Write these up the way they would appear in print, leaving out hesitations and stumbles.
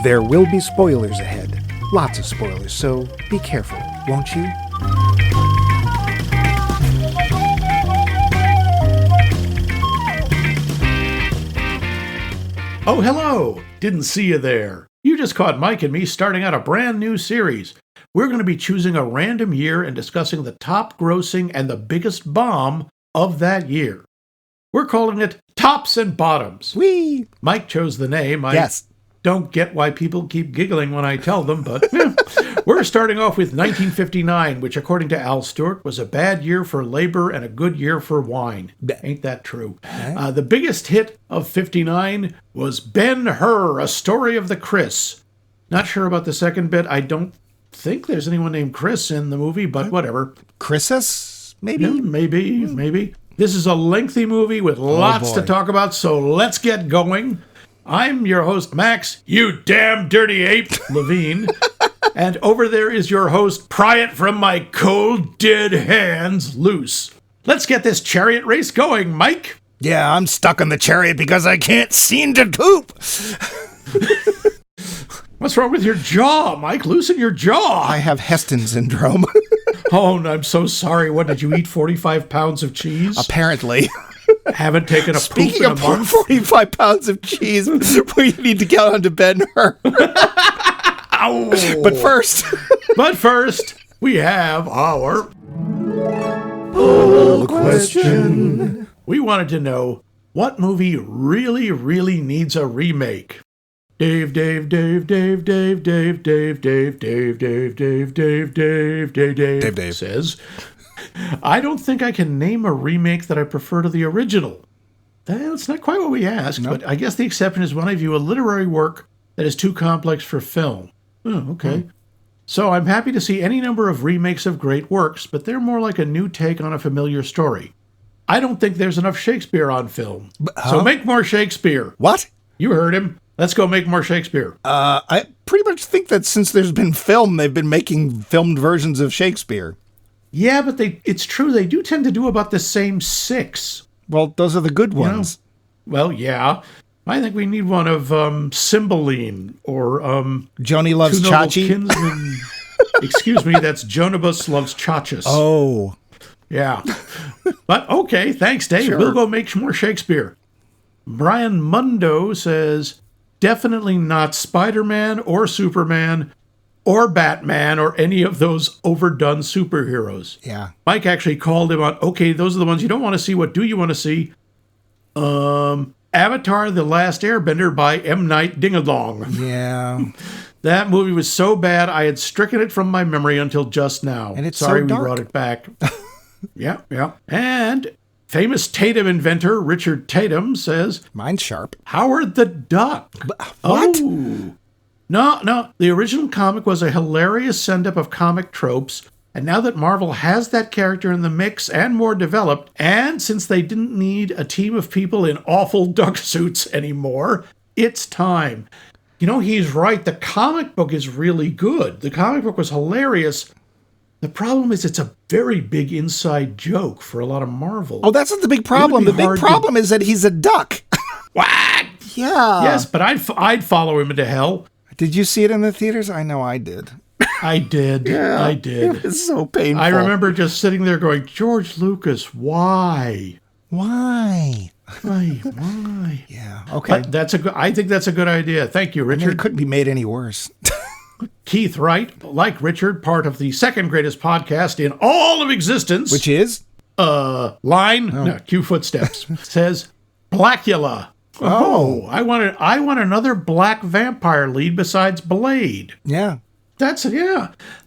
There will be spoilers ahead. Lots of spoilers, so be careful, won't you? Oh, hello! Didn't see you there. You just caught Mike and me starting out a brand new series. We're going to be choosing a random year and discussing the top grossing and the biggest bomb of that year. We're calling it Tops and Bottoms. Whee! Mike chose the name. Yes. Don't get why people keep giggling when I tell them, but we're starting off with 1959, which according to Al Stewart was a bad year for labor and a good year for wine. Ain't that true? The biggest hit of 59 was Ben-Hur, A Story of the Chris. Not sure about the second bit. I don't think there's anyone named Chris in the movie, but whatever. Chrisus? Maybe? Yeah, maybe. This is a lengthy movie with lots to talk about, so let's get going. I'm your host, Max, you damn dirty ape, Levine. And over there is your host, pry it from my cold, dead hands, Loose. Let's get this chariot race going, Mike. Yeah, I'm stuck on the chariot because I can't seem to poop. What's wrong with your jaw, Mike? Loosen your jaw. I have Heston syndrome. Oh, I'm so sorry. What, did you eat 45 pounds of cheese? Apparently. Haven't taken a Speaking poop in of a month. 45 pounds of cheese, we need to get on to Ben-Hur. Ow. But first, we have our poll question. We wanted to know what movie really needs a remake. Dave says, I don't think I can name a remake that I prefer to the original. That's not quite what we asked, but I guess the exception is when I view a literary work that is too complex for film. Oh, okay. So I'm happy to see any number of remakes of great works, but they're more like a new take on a familiar story. I don't think there's enough Shakespeare on film. So make more Shakespeare. What? You heard him. Let's go make more Shakespeare. I pretty much think that since there's been film, they've been making filmed versions of Shakespeare. Yeah, but it's true. They do tend to do about the same 6. Well, those are the good ones. Well, yeah. I think we need one of Cymbeline or Joni Loves Chachi. Excuse me, that's Jonibus Loves Chachis. Oh. Yeah. But okay, thanks, Dave. Sure. We'll go make more Shakespeare. Brian Mundo says, definitely not Spider-Man or Superman or Batman or any of those overdone superheroes. Yeah. Mike actually called him on, okay, those are the ones you don't want to see. What do you want to see? Avatar, The Last Airbender by M. Night Ding-a-Dong. Yeah. That movie was so bad, I had stricken it from my memory until just now. And it's Sorry so dark. we brought it back. Yeah. And famous Tatum inventor Richard Tatum says, Mine's sharp. Howard the Duck. What? Oh. No. The original comic was a hilarious send-up of comic tropes, and now that Marvel has that character in the mix and more developed, and since they didn't need a team of people in awful duck suits anymore, it's time. You know, he's right. The comic book is really good. The comic book was hilarious. The problem is it's a very big inside joke for a lot of Marvel. Oh, that's not the big problem. The big problem is that he's a duck. What? Yeah. Yes, but I'd follow him into hell. Did you see it in the theaters? I know I did. I did. Yeah, I did. It was so painful. I remember just sitting there going, George Lucas, why? Why? Why? Yeah. Okay. But I think that's a good idea. Thank you, Richard. It couldn't be made any worse. Keith Wright, like Richard, part of the second greatest podcast in all of existence. Which is? Cue Footsteps. Says, Blackula. Oh, I want another black vampire lead besides Blade. Yeah.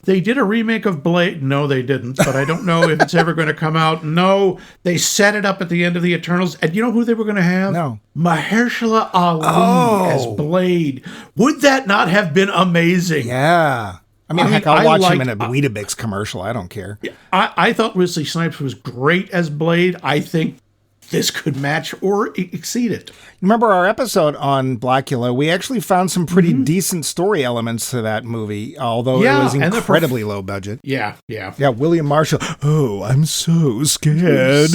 They did a remake of Blade. No, they didn't, but I don't know if it's ever going to come out. No, they set it up at the end of the Eternals. And you know who they were going to have? No. Mahershala Ali as Blade. Would that not have been amazing? Yeah. I mean, heck, I'll watch him in a Weetabix commercial. I don't care. I thought Wesley Snipes was great as Blade. I think this could match or exceed it. Remember our episode on Blackula? We actually found some pretty decent story elements to that movie, although it was incredibly low budget. Yeah. Yeah, William Marshall. Oh, I'm so scared.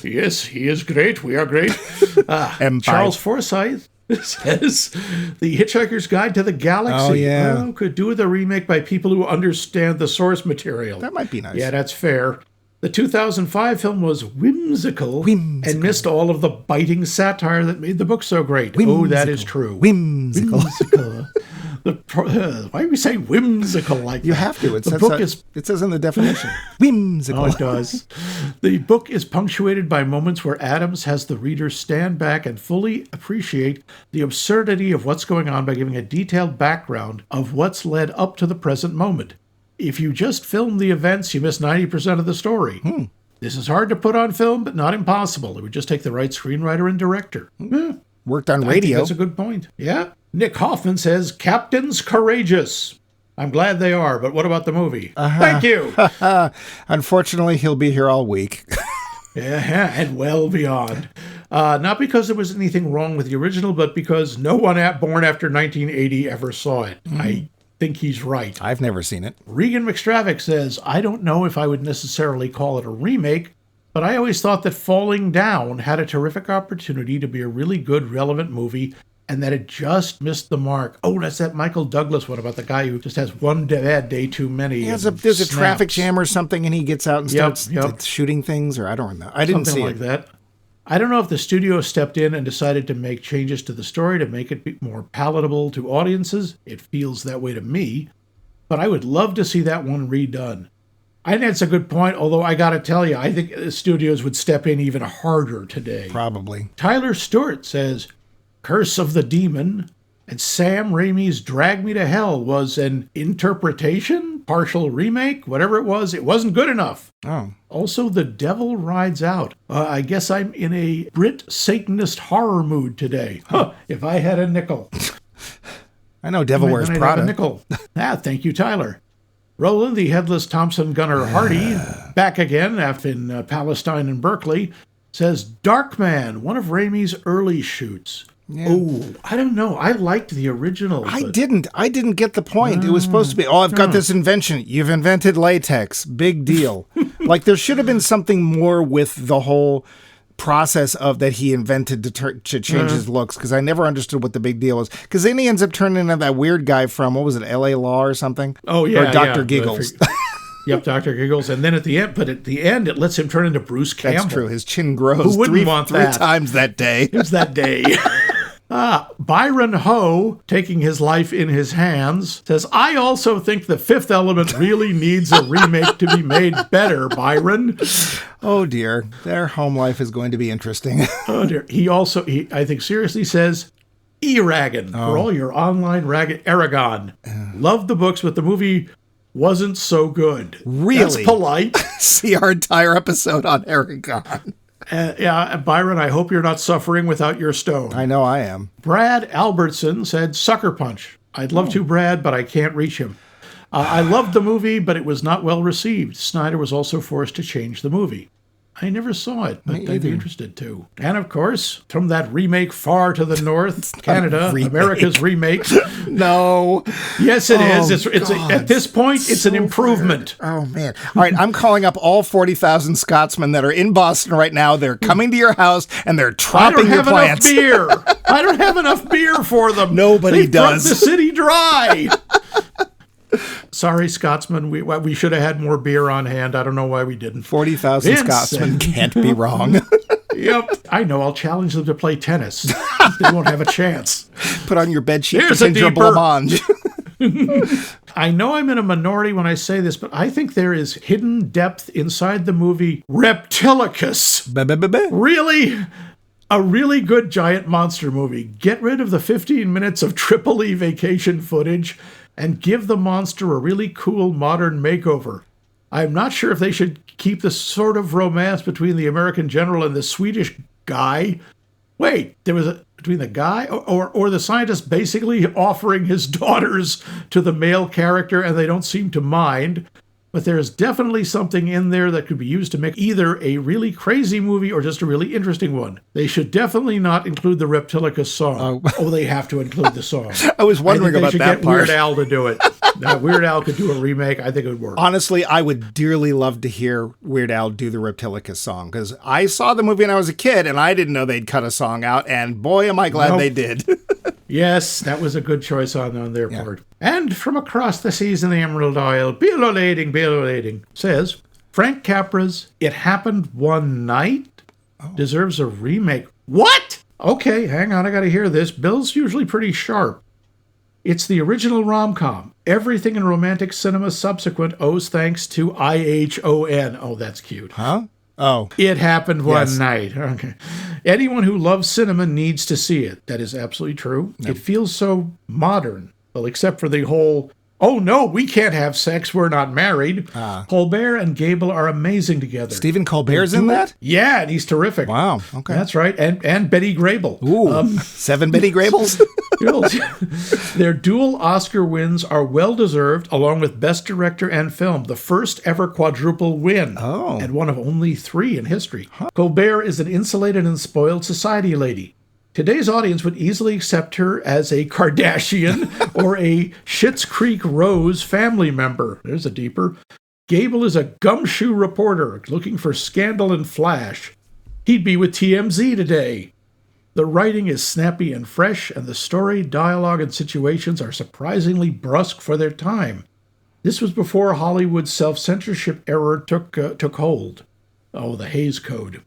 Yes, he is great. We are great. Charles Forsythe. says The Hitchhiker's Guide to the Galaxy. Oh, yeah. Could do with a remake by people who understand the source material. That might be nice. Yeah, that's fair. The 2005 film was whimsical and missed all of the biting satire that made the book so great. Oh, that is true. Whimsical. Why do we say whimsical like that? You have to. It says in the definition. Whimsical. Oh, it does. The book is punctuated by moments where Adams has the reader stand back and fully appreciate the absurdity of what's going on by giving a detailed background of what's led up to the present moment. If you just film the events, you miss 90% of the story. This is hard to put on film, but not impossible. It would just take the right screenwriter and director. Worked on radio. That's a good point. Yeah. Nick Hoffman says, Captains Courageous. I'm glad they are, but what about the movie? Thank you. Unfortunately, he'll be here all week. Yeah, and well beyond. Not because there was anything wrong with the original, but because no one born after 1980 ever saw it. I think he's right. I've never seen it. Regan McStravick says, I don't know if I would necessarily call it a remake, but I always thought that Falling Down had a terrific opportunity to be a really good, relevant movie, and that it just missed the mark. Oh, that's that Michael Douglas one about the guy who just has one bad day too many. Yeah, there's a traffic jam or something, and he gets out and starts shooting things, or I don't know. I didn't see it. Something like that. I don't know if the studio stepped in and decided to make changes to the story to make it be more palatable to audiences. It feels that way to me. But I would love to see that one redone. I think that's a good point, although I got to tell you, I think the studios would step in even harder today. Probably. Tyler Stewart says, Curse of the Demon and Sam Raimi's Drag Me to Hell was an interpretation, partial remake, whatever it wasn't good enough. Oh. Also, The Devil Rides Out. I guess I'm in a Brit Satanist horror mood today. If I had a nickel. I know Devil Wears Prada. Have a nickel. Thank you, Tyler. Roland, the Headless Thompson Gunner Hardy, back again after in Palestine and Berkeley, says Darkman, one of Raimi's early shoots. Yeah. Oh, I don't know. I liked the original. I didn't get the point. It was supposed to be, I've got this invention. You've invented latex. Big deal. Like, there should have been something more with the whole process of that he invented to change his looks, because I never understood what the big deal was. Because then he ends up turning into that weird guy from, what was it, L.A. Law or something? Oh, yeah. Or Dr. Giggles. Yep, Dr. Giggles. And then at the end, it lets him turn into Bruce Campbell. That's true. His chin grows three times that day. It was that day. Byron Ho, taking his life in his hands, says, I also think The Fifth Element really needs a remake to be made better, Byron. Oh, dear. Their home life is going to be interesting. Oh, dear. He I think, seriously says, E-Ragon, for all your online Aragon. Loved the books, but the movie wasn't so good. Really? That's polite. See our entire episode on Aragon. Byron, I hope you're not suffering without your stone. I know I am. Brad Albertson said Sucker Punch. I'd love to, Brad, but I can't reach him. I loved the movie, but it was not well received. Snyder was also forced to change the movie. I never saw it, but I'd be interested to. And of course, from that remake far to the north, Canada, America's remake. No. Yes, it is. It's at this point, it's an improvement. Oh, man. All right, I'm calling up all 40,000 Scotsmen that are in Boston right now. They're coming to your house, and they're tropping your plants. I don't have enough beer. I don't have enough beer for them. Nobody does. They've the city dry. Sorry, Scotsman. We should have had more beer on hand. I don't know why we didn't. 40,000 Scotsmen can't be wrong. Yep. I know. I'll challenge them to play tennis. They won't have a chance. Put on your bedsheet for ginger blancmange. I know I'm in a minority when I say this, but I think there is hidden depth inside the movie Reptilicus. Really? A really good giant monster movie. Get rid of the 15 minutes of Tripoli vacation footage and give the monster a really cool modern makeover. I'm not sure if they should keep the sort of romance between the American general and the Swedish guy. Wait, there was between the guy or the scientist basically offering his daughters to the male character and they don't seem to mind. But there's definitely something in there that could be used to make either a really crazy movie or just a really interesting one. They should definitely not include the Reptilicus song. Oh, they have to include the song. I was wondering about that part. They should get Weird Al to do it. Now, Weird Al could do a remake. I think it would work. Honestly, I would dearly love to hear Weird Al do the Reptilicus song, because I saw the movie when I was a kid, and I didn't know they'd cut a song out, and boy, am I glad they did. Yes, that was a good choice on their part. And from across the seas in the Emerald Isle, Bealo-lading, says, Frank Capra's It Happened One Night deserves a remake. What? Okay, hang on, I gotta hear this. Bill's usually pretty sharp. It's the original rom-com. Everything in romantic cinema subsequent owes thanks to IHON. Oh, that's cute. Huh? Oh. It Happened One Night. Okay. Anyone who loves cinema needs to see it. That is absolutely true. It feels so modern. Well, except for the whole, oh no, we can't have sex, we're not married. Colbert and Gable are amazing together. Stephen Colbert's in that? Yeah, and he's terrific. Wow, okay. That's right. And Betty Grable. Ooh, 7 Betty Grables? Their dual Oscar wins are well-deserved, along with Best Director and Film, the first ever quadruple win, and one of only 3 in history. Colbert is an insulated and spoiled society lady. Today's audience would easily accept her as a Kardashian or a Schitt's Creek Rose family member. There's a deeper. Gable is a gumshoe reporter looking for scandal and flash. He'd be with TMZ today. The writing is snappy and fresh, and the story, dialogue, and situations are surprisingly brusque for their time. This was before Hollywood's self-censorship era took hold. Oh, the Hays Code.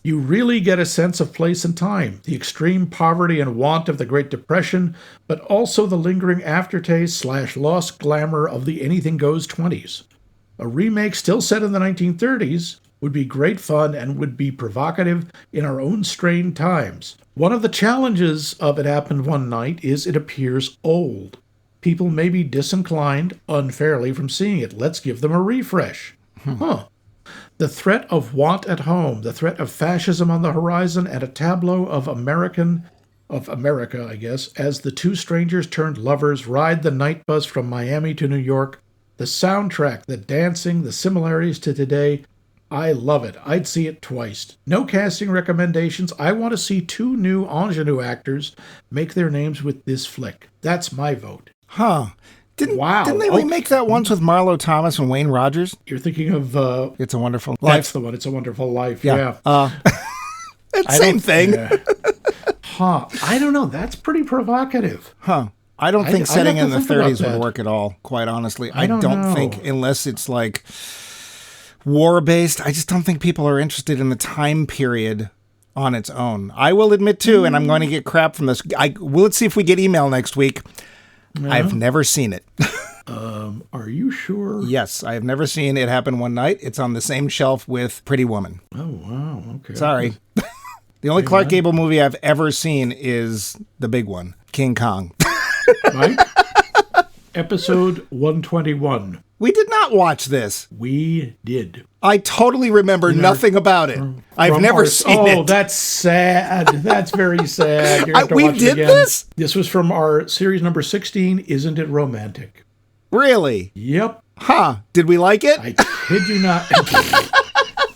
You really get a sense of place and time, the extreme poverty and want of the Great Depression, but also the lingering aftertaste / lost glamour of the anything-goes 20s. A remake still set in the 1930s would be great fun and would be provocative in our own strained times. One of the challenges of It Happened One Night is it appears old. People may be disinclined unfairly from seeing it. Let's give them a refresh. The threat of want at home, the threat of fascism on the horizon, and a tableau of America, I guess, as the 2 strangers turned lovers ride the night bus from Miami to New York. The soundtrack, the dancing, the similarities to today, I love it. I'd see it twice. No casting recommendations. I want to see 2 new ingenue actors make their names with this flick. That's my vote. Didn't they remake that once with Marlo Thomas and Wayne Rogers? You're thinking of... It's a Wonderful Life. That's the one. It's a Wonderful Life. Yeah. It's same thing. I don't know. That's pretty provocative. I don't think setting in the 30s would work at all, quite honestly. I don't know. Think, unless it's like war-based, I just don't think people are interested in the time period on its own. I will admit, too, and I'm going to get crap from this. Let's see if we get email next week. I've never seen it. Are you sure? Yes, I have never seen It Happened One Night. It's on the same shelf with Pretty Woman. Oh, wow. Okay. Sorry. The only Clark Gable movie I've ever seen is the big one, King Kong. Right? Episode 121. We did not watch this. We did. I totally remember nothing about it. I've never seen it. Oh, that's sad. That's very sad. We did this? This was from our series number 16, Isn't It Romantic? Really? Yep. Did we like it? I kid you not.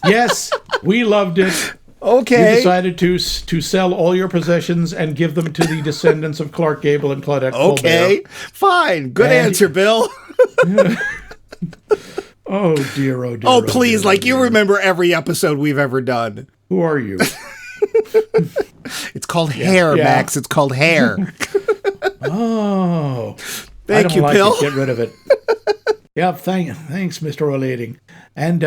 Yes, we loved it. Okay. You decided to sell all your possessions and give them to the descendants of Clark Gable and Claudette Colbert. Okay, fine. Good answer, Bill. Oh, dear, oh, dear. Oh, please, you remember every episode we've ever done. Who are you? It's called Hair, Max. It's called Hair. Oh. Thank you, Bill. Get rid of it. Yeah, thanks, Mr. O'Lading. And,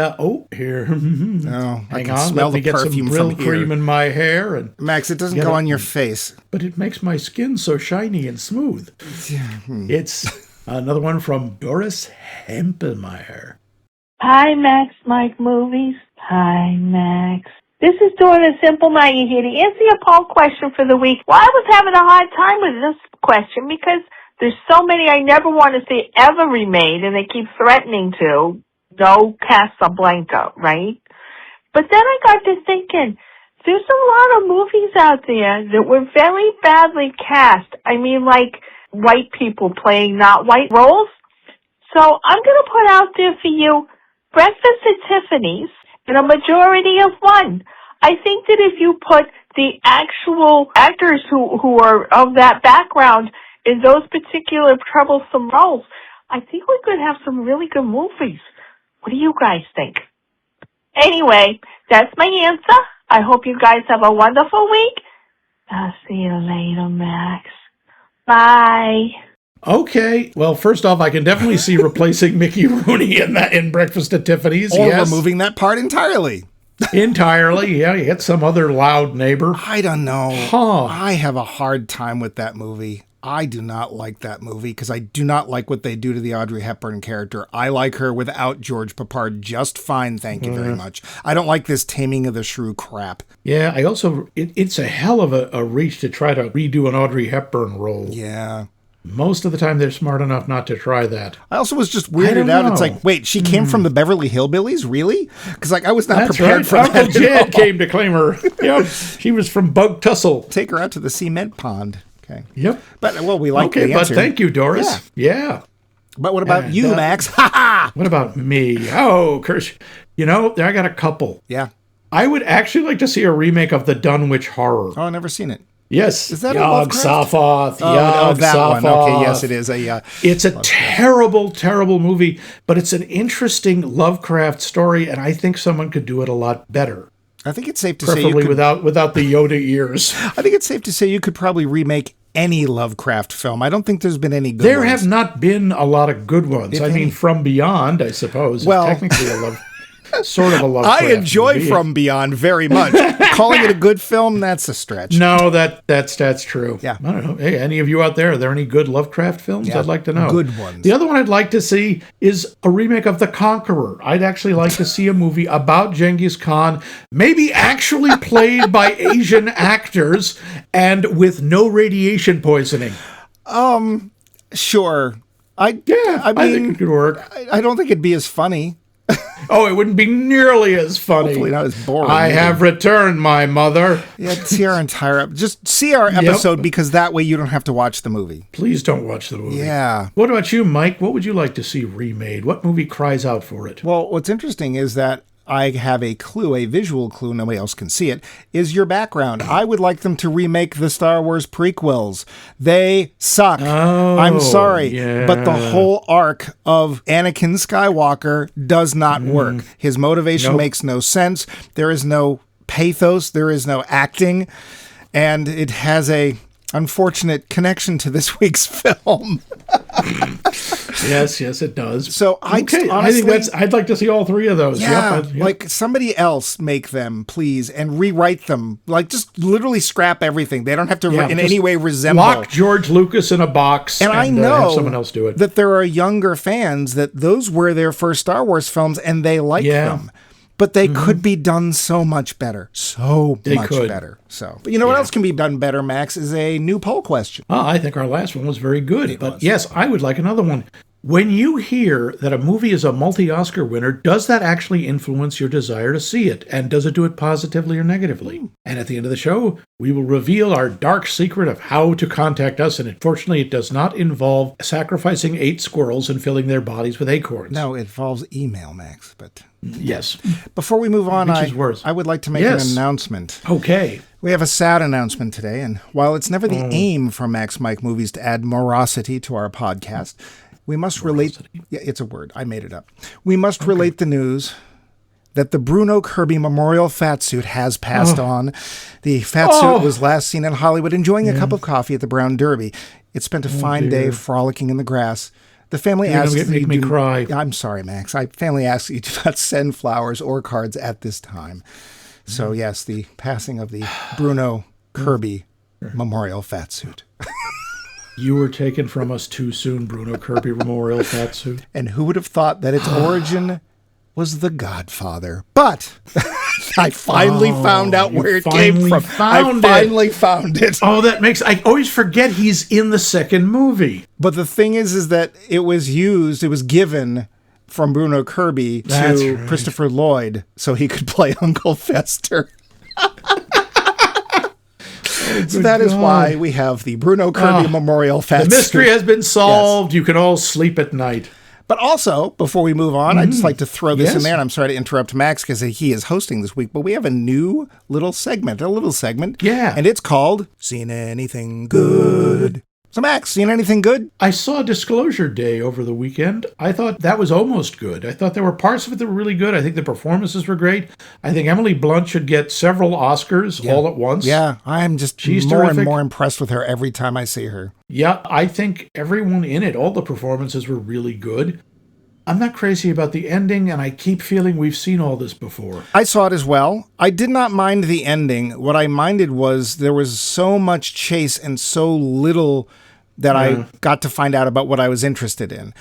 here. Hang on, smell let me the get some perfume Brill from here. cream in my hair. And Max, it doesn't go on your face. But it makes my skin so shiny and smooth. It's another one from Doris Hempelmeyer. Hi, Max Mike Movies. Hi, Max. This is Dora Simplemeier here to answer your poll question for the week. Well, I was having a hard time with this question because there's so many I never want to see ever remade, and they keep threatening to. No Casablanca, right? But then I got to thinking, there's a lot of movies out there that were very badly cast. I mean, like white people playing not white roles. So I'm going to put out there for you Breakfast at Tiffany's and A Majority of One. I think that if you put the actual actors who are of that background in those particular troublesome roles, I think we could have some really good movies. What do you guys think? Anyway, that's my answer. I hope you guys have a wonderful week. I'll see you later, Max. Bye. Okay. Well, first off, I can definitely see replacing Mickey Rooney in Breakfast at Tiffany's. Or yes. removing that part entirely. Entirely. Yeah, you get some other loud neighbor. I don't know. Huh. I have a hard time with that movie. I do not like that movie because I do not like what they do to the Audrey Hepburn character. I like her without George Peppard just fine, thank you very much. I don't like this Taming of the Shrew crap. Yeah, I also, it's a hell of a reach to try to redo an Audrey Hepburn role. Yeah. Most of the time they're smart enough not to try that. I also was just weirded out. It's like, wait, she came from the Beverly Hillbillies? Really? Because I was not prepared for Uncle that. Jed came to claim her. Yep. She was from Bug Tussle. Take her out to the cement pond. Okay. Yep. But, we like the answer. But thank you, Doris. Yeah. But what about you, Max? Ha ha! What about me? Oh, Kirsch. I got a couple. Yeah. I would actually like to see a remake of the Dunwich Horror. Oh, I've never seen it. Yes. Is that a Yog Lovecraft? Sothoth. That Sothoth. one. Okay, yes, it is. It's a terrible, terrible movie, but it's an interesting Lovecraft story, and I think someone could do it a lot better. I think it's safe to say Preferably without the Yoda ears. I think it's safe to say you could probably remake any Lovecraft film. I don't think there's been any good There ones. have not been a lot of good ones. If I mean, any. From Beyond, I suppose, Well, is technically sort of a Lovecraft I enjoy movie. From Beyond very much. Calling it a good film, that's a stretch. No, that's true. Yeah. I don't know. Hey, any of you out there, are there any good Lovecraft films? Yeah, I'd like to know. good ones. The other one I'd like to see is a remake of The Conqueror. I'd actually like to see a movie about Genghis Khan, maybe actually played by Asian actors and with no radiation poisoning. Sure. I think mean, it could work. I don't think it'd be as funny. Oh, it wouldn't be nearly as funny. Hopefully not as boring. I have returned, my mother. Yeah, see our entire just see our episode because that way you don't have to watch the movie. Please don't watch the movie. Yeah. What about you, Mike? What would you like to see remade? What movie cries out for it? Well, what's interesting is that I have a clue, a visual clue, nobody else can see it, is your background. I would like them to remake the Star Wars prequels. They suck. I'm sorry. Yeah. But the whole arc of Anakin Skywalker does not work. His motivation makes no sense. There is no pathos. There is no acting. And it has a unfortunate connection to this week's film. Yes, it does. So honestly, I I think I'd like to see all three of those. Yeah, Yep. like somebody else make them, please, and rewrite them. Like just literally scrap everything. They don't have to in any way resemble. Lock George Lucas in a box and I know have someone else do it. that there are younger fans that those were their first Star Wars films and they like them. But they could be done so much better. Better. So, but you know what else can be done better, Max, is a new poll question. I think our last one was very good. But yes, I would like another one. When you hear that a movie is a multi-Oscar winner, does that actually influence your desire to see it? And does it do it positively or negatively? And at the end of the show, we will reveal our dark secret of how to contact us. And unfortunately, it does not involve sacrificing 8 squirrels and filling their bodies with acorns. No, it involves email, Max. But yes. Before we move on, Which is worse. I would like to make an announcement. Okay. We have a sad announcement today. And while it's never the aim for Max Mike Movies to add morosity to our podcast, we must relate. Yeah, it's a word. I made it up. We must relate the news that the Bruno Kirby Memorial Fatsuit has passed on. The Fatsuit was last seen in Hollywood enjoying a cup of coffee at the Brown Derby. It spent a fine day frolicking in the grass. The family asked make me cry. I'm sorry, Max. Family asks you to not send flowers or cards at this time. So yes, the passing of the Bruno Kirby Memorial Fatsuit. You were taken from us too soon, Bruno Kirby Memorial Fatsuit. And who would have thought that its origin was The Godfather? But I finally found out where it came from. I finally found it. Oh, I always forget he's in the second movie. But the thing is that it was given from Bruno Kirby to Christopher Lloyd so he could play Uncle Fester. So that is why we have the Bruno Kirby Memorial Fatsuit. The mystery has been solved. Yes. You can all sleep at night. But also, before we move on, I'd just like to throw this in there, and I'm sorry to interrupt Max because he is hosting this week, but we have a new little segment. Yeah. And it's called Seen Anything Good? So, Max, seen anything good? I saw Disclosure Day over the weekend. I thought that was almost good. I thought there were parts of it that were really good. I think the performances were great. I think Emily Blunt should get several Oscars all at once. Yeah, I'm just She's more terrific. and more impressed with her every time I see her. Yeah, I think everyone in it, all the performances were really good. I'm not crazy about the ending, and I keep feeling we've seen all this before. I saw it as well. I did not mind the ending. What I minded was there was so much chase and so little that I got to find out about what I was interested in.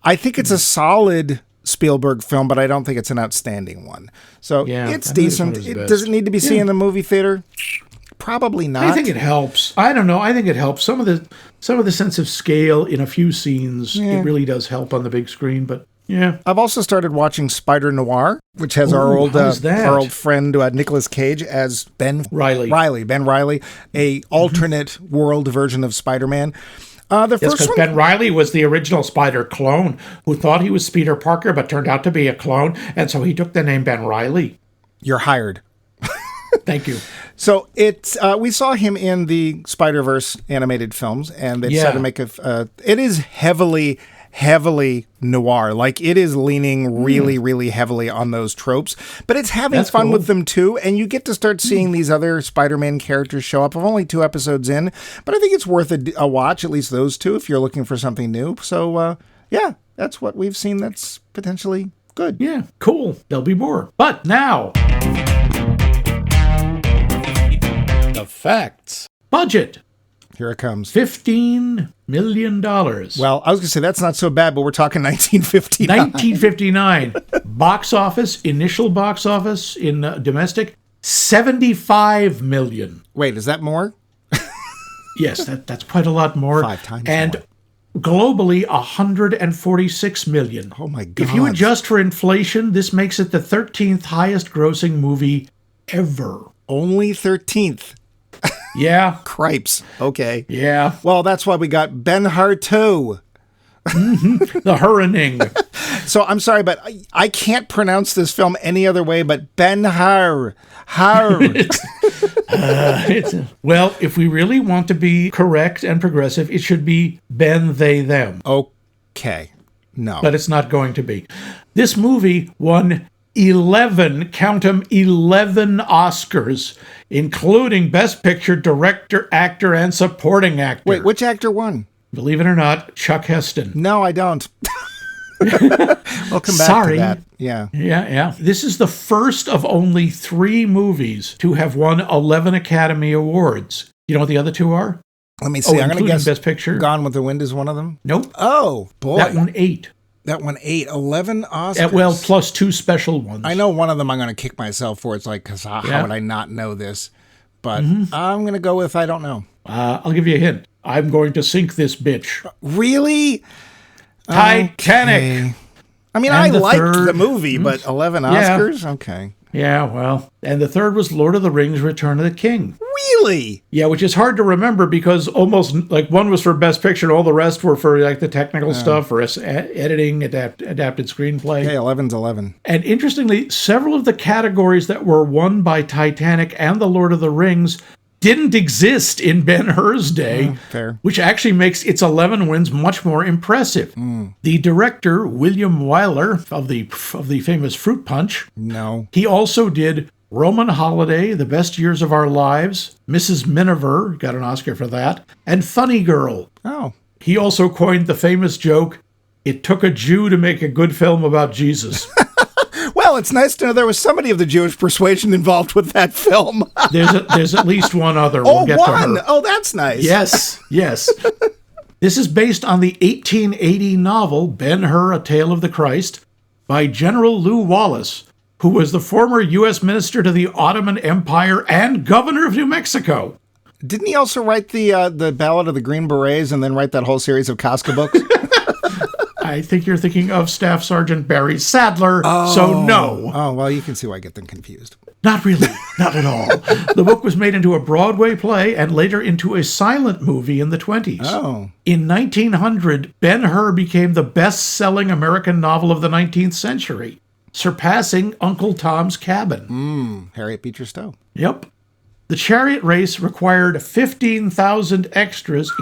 I think it's a solid Spielberg film, but I don't think it's an outstanding one. So it's decent. Does it need to be seen in the movie theater? Probably not. I think it helps. I don't know. I think it helps. Some of the sense of scale in a few scenes, it really does help on the big screen, but yeah. I've also started watching Spider Noir, which has our old friend Nicolas Cage as Ben Reilly, a alternate world version of Spider-Man. Because Ben Reilly was the original Spider clone who thought he was Peter Parker but turned out to be a clone, and so he took the name Ben Reilly. You're hired. Thank you. So we saw him in the Spider-Verse animated films, and they decided to make it is heavily noir. Like, it is leaning really, really heavily on those tropes, but it's having fun with them too. And you get to start seeing these other Spider-Man characters show up. I'm only 2 episodes in, but I think it's worth a watch, at least those 2, if you're looking for something new. So, that's what we've seen that's potentially good. Yeah, cool. There'll be more. But now, the facts. Budget. Here it comes. $15 million. Well, I was going to say that's not so bad, but we're talking 1959. 1959. Initial box office in domestic, $75 million. Wait, is that more? Yes, that's quite a lot more. 5 times and more. Globally, $146 million. Oh my God. If you adjust for inflation, this makes it the 13th highest grossing movie ever. Only 13th. Yeah. Cripes. Okay. Yeah. Well, that's why we got Ben-Hur 2. The Hurrening. So I'm sorry, but I can't pronounce this film any other way but Ben-Hur. Well, if we really want to be correct and progressive, it should be Ben, They, Them. Okay. No. But it's not going to be. This movie won 11 Oscars, including Best Picture, Director, Actor, and Supporting Actor. Wait, which actor won? Believe it or not, Chuck Heston. No, I don't. We'll come back to that. Yeah. Yeah. This is the first of only 3 movies to have won 11 Academy Awards. You know what the other 2 are? Let me see. I'm going to guess Best Picture. Gone with the Wind is one of them? Nope. Oh, boy. That won 8. That one 8. 11 Oscars. Well, plus 2 special ones. I know one of them I'm going to kick myself for. It's like, because how would I not know this? But I'm going to go with I don't know. I'll give you a hint. I'm going to sink this bitch. Really? Titanic. Okay. I mean, I liked the movie, but 11 Oscars? Okay. Yeah, well. And the third was Lord of the Rings, Return of the King. Really? Yeah, which is hard to remember because almost like one was for Best Picture and all the rest were for like the technical stuff or editing, adapted screenplay. Okay, 11's 11. And interestingly, several of the categories that were won by Titanic and the Lord of the Rings didn't exist in Ben-Hur's day, fair. Which actually makes its 11 wins much more impressive. The director, William Wyler, of the famous Fruit Punch, he also did Roman Holiday, The Best Years of Our Lives, Mrs. Miniver, got an Oscar for that, and Funny Girl. Oh. He also coined the famous joke, "It took a Jew to make a good film about Jesus." Well, it's nice to know there was somebody of the Jewish persuasion involved with that film. There's at least one other. We'll get to her. Oh, that's nice. Yes. This is based on the 1880 novel Ben-Hur, A Tale of the Christ by General Lew Wallace, who was the former U.S. minister to the Ottoman Empire and governor of New Mexico. Didn't he also write the Ballad of the Green Berets and then write that whole series of Casca books? I think you're thinking of Staff Sergeant Barry Sadler, so no. Oh, well, you can see why I get them confused. Not really, not at all. The book was made into a Broadway play and later into a silent movie in the 1920s. Oh. In 1900, Ben-Hur became the best-selling American novel of the 19th century, surpassing Uncle Tom's Cabin. Harriet Beecher Stowe. Yep. The chariot race required 15,000 extras,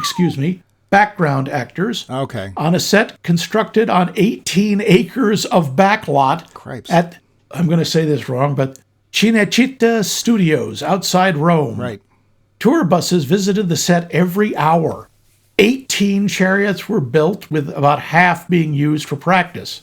background actors Okay. on a set constructed on 18 acres of backlot Cripes. at, I'm going to say this wrong, but Cinecittà Studios outside Rome. Right. Tour buses visited the set every hour. 18 chariots were built, with about half being used for practice.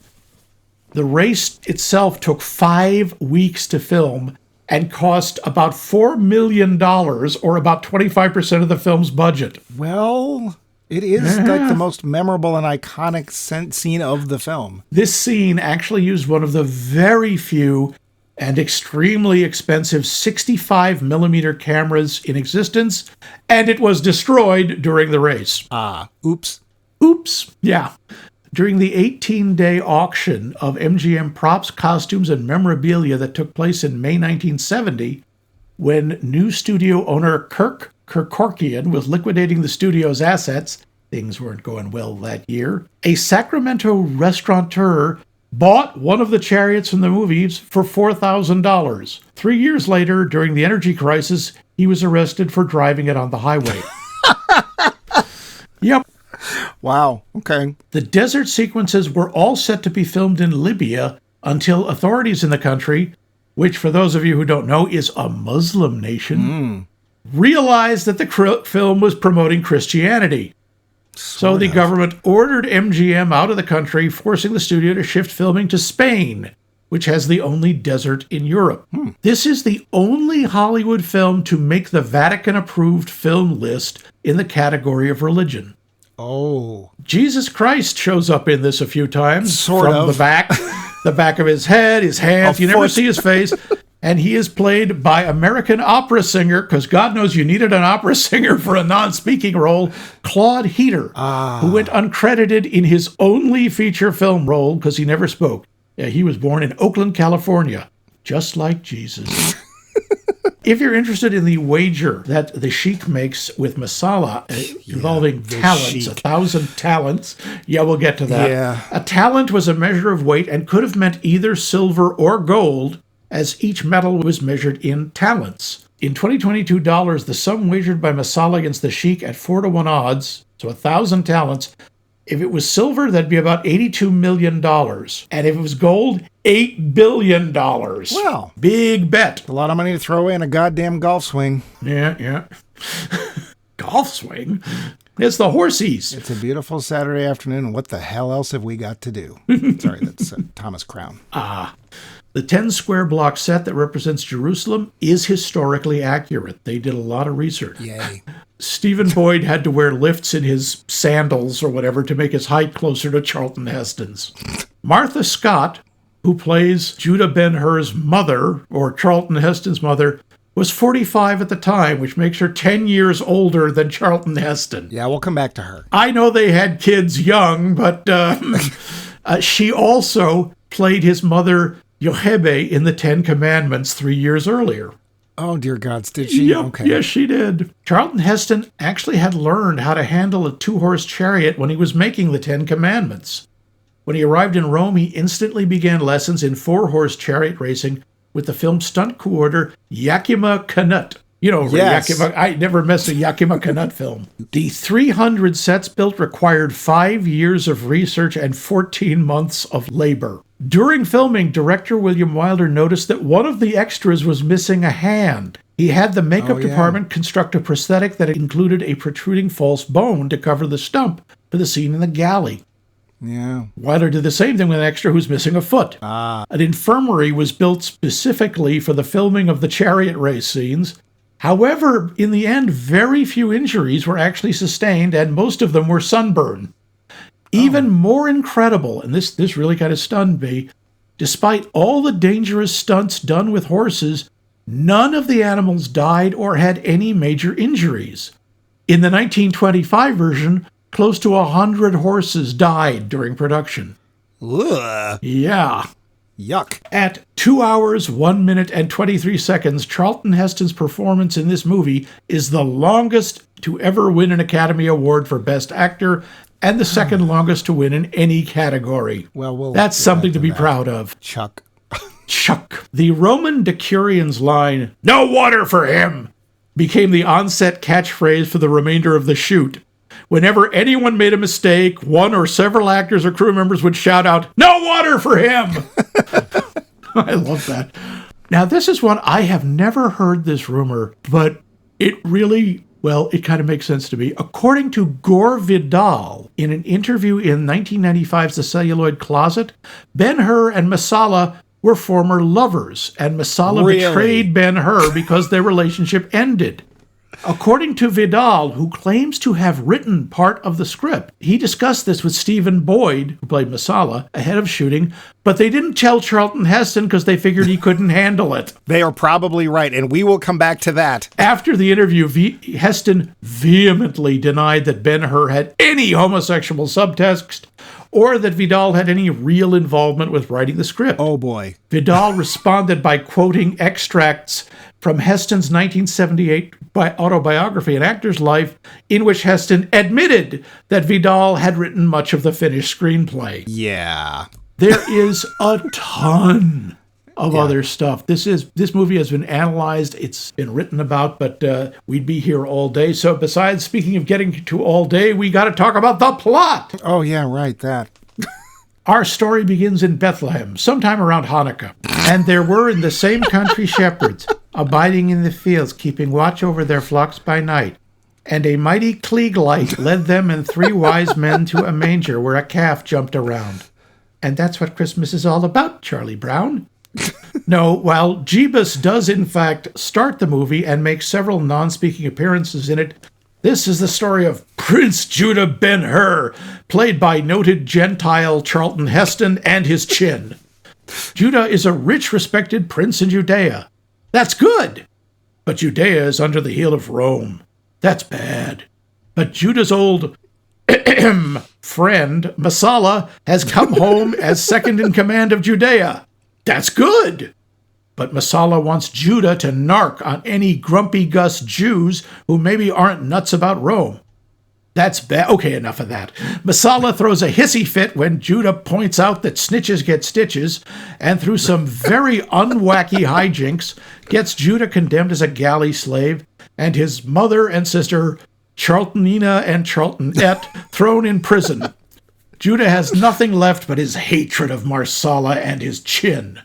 The race itself took 5 weeks to film and cost about $4 million, or about 25% of the film's budget. Well, it is like the most memorable and iconic scene of the film. This scene actually used one of the very few and extremely expensive 65 millimeter cameras in existence, and it was destroyed during the race. Oops. Oops. Yeah. During the 18-day auction of MGM props, costumes, and memorabilia that took place in May 1970, when new studio owner Kirk Kerkorian was liquidating the studio's assets, things weren't going well that year, a Sacramento restaurateur bought one of the chariots from the movies for $4,000. 3 years later, during the energy crisis, he was arrested for driving it on the highway. Yep. Wow. Okay. The desert sequences were all set to be filmed in Libya until authorities in the country, which for those of you who don't know is a Muslim nation, realized that the film was promoting Christianity. So the government ordered MGM out of the country, forcing the studio to shift filming to Spain, which has the only desert in Europe. This is the only Hollywood film to make the Vatican-approved film list in the category of religion. Oh. Jesus Christ shows up in this a few times. Sort from of. the back of his head, his hands. You never see his face. And he is played by American opera singer, because God knows you needed an opera singer for a non-speaking role, Claude Heater, who went uncredited in his only feature film role because he never spoke. Yeah, he was born in Oakland, California, just like Jesus. If you're interested in the wager that the Sheik makes with masala involving talents, Sheik. 1,000 talents, yeah, we'll get to that. Yeah. A talent was a measure of weight and could have meant either silver or gold, as each metal was measured in talents. In 2022 dollars, the sum wagered by masala against the Sheik at 4-to-1 odds, so 1,000 talents. If it was silver, that'd be about $82 million. And if it was gold, $8 billion. Wow. Big bet. A lot of money to throw in a goddamn golf swing. Yeah. Golf swing? It's the horsies. It's a beautiful Saturday afternoon, and what the hell else have we got to do? Sorry, that's Thomas Crown. The 10-square block set that represents Jerusalem is historically accurate. They did a lot of research. Yay. Stephen Boyd had to wear lifts in his sandals or whatever to make his height closer to Charlton Heston's. Martha Scott, who plays Judah Ben-Hur's mother, or Charlton Heston's mother, was 45 at the time, which makes her 10 years older than Charlton Heston. Yeah, we'll come back to her. I know they had kids young, but she also played his mother, Yochebe, in the 10 Commandments 3 years earlier. Oh, dear gods, did she? Yep, Okay. yes, she did. Charlton Heston actually had learned how to handle a 2-horse chariot when he was making the 10 Commandments. When he arrived in Rome, he instantly began lessons in 4-horse chariot racing with the film stunt coordinator Yakima Canutt. You know, Yes. Yakima, I never missed a Yakima Canutt film. The 300 sets built required 5 years of research and 14 months of labor. During filming, director William Wilder noticed that one of the extras was missing a hand. He had the makeup department construct a prosthetic that included a protruding false bone to cover the stump for the scene in the galley. Yeah. Wilder did the same thing with an extra who's missing a foot. An infirmary was built specifically for the filming of the chariot race scenes. However, in the end, very few injuries were actually sustained, and most of them were sunburn. Even more incredible, and this really kind of stunned me, despite all the dangerous stunts done with horses, none of the animals died or had any major injuries. In the 1925 version, close to 100 horses died during production. Ugh. Yeah. Yuck. At 2 hours, 1 minute, and 23 seconds, Charlton Heston's performance in this movie is the longest to ever win an Academy Award for Best Actor and the second longest to win in any category. Well, That's something to be proud of. Chuck. Chuck. The Roman decurions line, "No water for him," became the on-set catchphrase for the remainder of the shoot. whenever anyone made a mistake, one or several actors or crew members would shout out, "No water for him!" I love that. Now, this is one I have never heard this rumor, but it really, well, it kind of makes sense to me. According to Gore Vidal, in an interview in 1995's The Celluloid Closet, Ben-Hur and Masala were former lovers, and Masala betrayed Ben-Hur because their relationship ended. According to Vidal, who claims to have written part of the script, he discussed this with Stephen Boyd, who played Masala, ahead of shooting, but they didn't tell Charlton Heston because they figured he couldn't handle it. They are probably right, and we will come back to that. After the interview, Heston vehemently denied that Ben-Hur had any homosexual subtext or that Vidal had any real involvement with writing the script. Oh, boy. Vidal responded by quoting extracts from Heston's 1978 autobiography, An Actor's Life, in which Heston admitted that Vidal had written much of the finished screenplay. Yeah. There is a ton of other stuff. This movie has been analyzed, it's been written about, but we'd be here all day. So besides speaking of getting to all day, we got to talk about the plot. Oh, yeah, right, that. Our story begins in Bethlehem, sometime around Hanukkah. And there were in the same country shepherds, abiding in the fields, keeping watch over their flocks by night. And a mighty Klieg light led them and 3 wise men to a manger where a calf jumped around. And that's what Christmas is all about, Charlie Brown. No, while Jebus does in fact start the movie and make several non-speaking appearances in it, this is the story of Prince Judah Ben-Hur, played by noted Gentile Charlton Heston and his chin. Judah is a rich, respected prince in Judea. That's good. But Judea is under the heel of Rome. That's bad. But Judah's old friend, Masala, has come home as second in command of Judea. That's good. But Masala wants Judah to narc on any grumpy Gus Jews who maybe aren't nuts about Rome. That's bad. Okay, enough of that. Masala throws a hissy fit when Judah points out that snitches get stitches, and through some very unwacky hijinks, gets Judah condemned as a galley slave, and his mother and sister, Charltonina and Charltonette, thrown in prison. Judah has nothing left but his hatred of Marsala and his chin.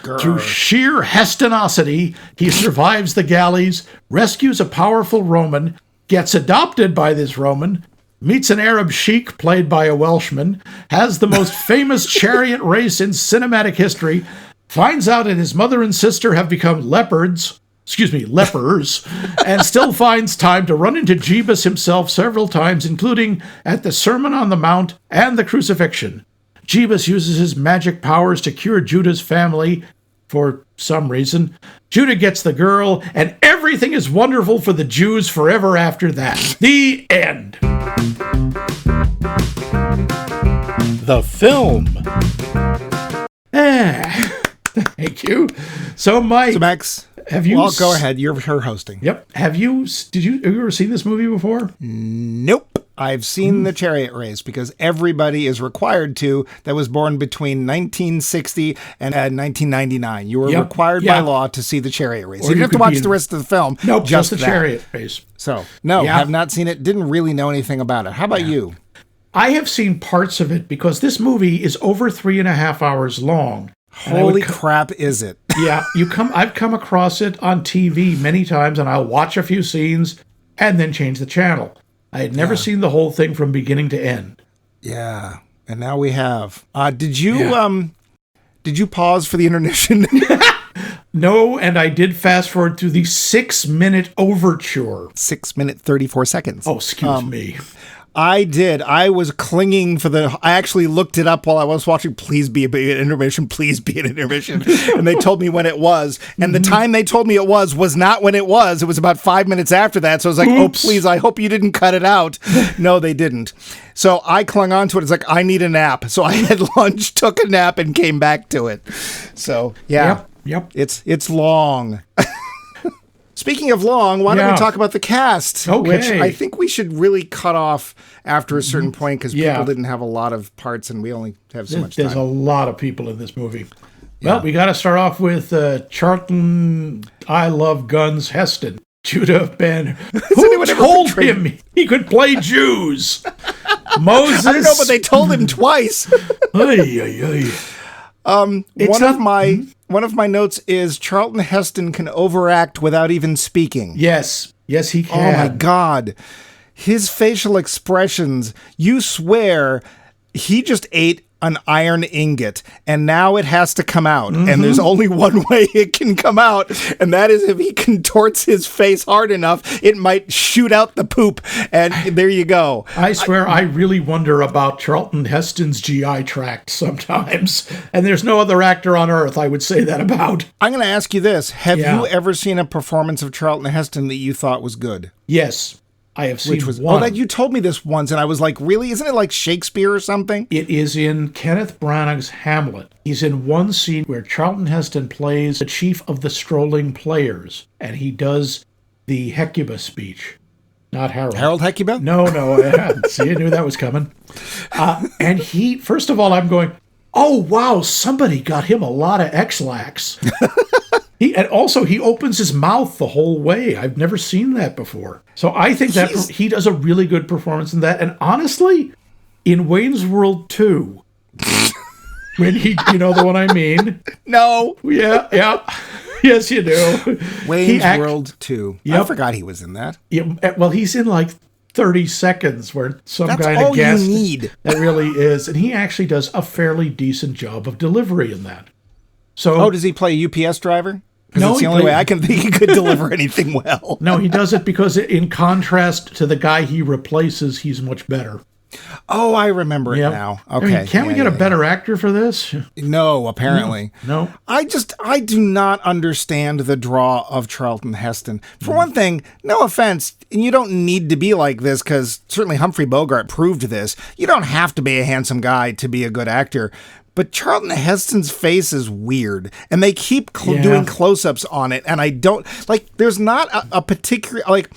Grr. Through sheer Hestonosity, he survives the galleys, rescues a powerful Roman, gets adopted by this Roman, meets an Arab sheik played by a Welshman, has the most famous chariot race in cinematic history, finds out that his mother and sister have become lepers, and still finds time to run into Jebus himself several times, including at the Sermon on the Mount and the crucifixion. Jebus uses his magic powers to cure Judah's family for some reason. Judah gets the girl, and everything is wonderful for the Jews forever after that. The end. The film. Thank you. So, Mike. So, Max, have you? Well, go ahead. You're her hosting. Yep. Have you ever seen this movie before? Nope. I've seen the chariot race because everybody is required to that was born between 1960 and 1999. You were required by law to see the chariot race. You didn't have to watch the rest of the film. Nope, just the chariot race. So, no, have not seen it. Didn't really know anything about it. How about you? I have seen parts of it because this movie is over 3.5 hours long. Holy crap, is it? Yeah, I've come across it on TV many times, and I'll watch a few scenes and then change the channel. I had never seen the whole thing from beginning to end. Yeah, and now we have. Did you pause for the intermission? No, and I did fast forward to the 6-minute overture. 6 minute 34 seconds. Oh, excuse me. I did. I was clinging for I actually looked it up while I was watching. Please be an intermission. Please be an intermission. And they told me when it was. And the time they told me it was not when it was. It was about 5 minutes after that. So I was like, oh, please, I hope you didn't cut it out. No, they didn't. So I clung on to it. It's like, I need a nap. So I had lunch, took a nap, and came back to it. So, yeah. Yep. It's long. Speaking of long, why don't we talk about the cast? Okay. Which I think we should really cut off after a certain point because people didn't have a lot of parts and we only have so much time. There's a lot of people in this movie. Well, we got to start off with Charlton I Love Guns Heston. Judah of Ben. Who anyone ever told portrayed- him he could play Jews? Moses. I don't know, but they told him twice. Ay, ay, ay. One of my notes is Charlton Heston can overact without even speaking. Yes, he Oh can. my God. His facial expressions, you swear he just ate an iron ingot and now it has to come out. And there's only one way it can come out. And that is if he contorts his face hard enough, it might shoot out the poop. And there you go. I swear, I really wonder about Charlton Heston's GI tract sometimes. And there's no other actor on earth I would say that about. I'm going to ask you this. Have Yeah. you ever seen a performance of Charlton Heston that you thought was good? Yes, I have seen Which was, one. oh, that you told me this once, and I was like, really? Isn't it like Shakespeare or something? It is in Kenneth Branagh's Hamlet. He's in one scene where Charlton Heston plays the chief of the strolling players, and he does the Hecuba speech. Not Harold. Harold Hecuba? No. See, I knew that was coming. And he, first of all, I'm going, oh, wow, somebody got him a lot of X-Lax. And also, he opens his mouth the whole way. I've never seen that before. So I think that he does a really good performance in that. And honestly, in Wayne's World 2, when he, you know the one I mean? No. Yeah. Yes, you do. Wayne's World 2. I Yep. forgot he was in that. Yeah, well, he's in like 30 seconds where some That's guy all to guest. you need. That really is. And he actually does a fairly decent job of delivery in that. So, Oh, does he play a UPS driver? Because No, it's the he only way played- I can think he could deliver anything well. no, he does it because in contrast to the guy he replaces, he's much better. Oh, I remember it Yep. now. I Okay. mean, can't we get a better actor for this? No, apparently. No. I do not understand the draw of Charlton Heston. For one thing, no offense, and you don't need to be like this because certainly Humphrey Bogart proved this. You don't have to be a handsome guy to be a good actor. But Charlton Heston's face is weird, and they keep doing close-ups on it, and I don't, like, there's not a particular, like,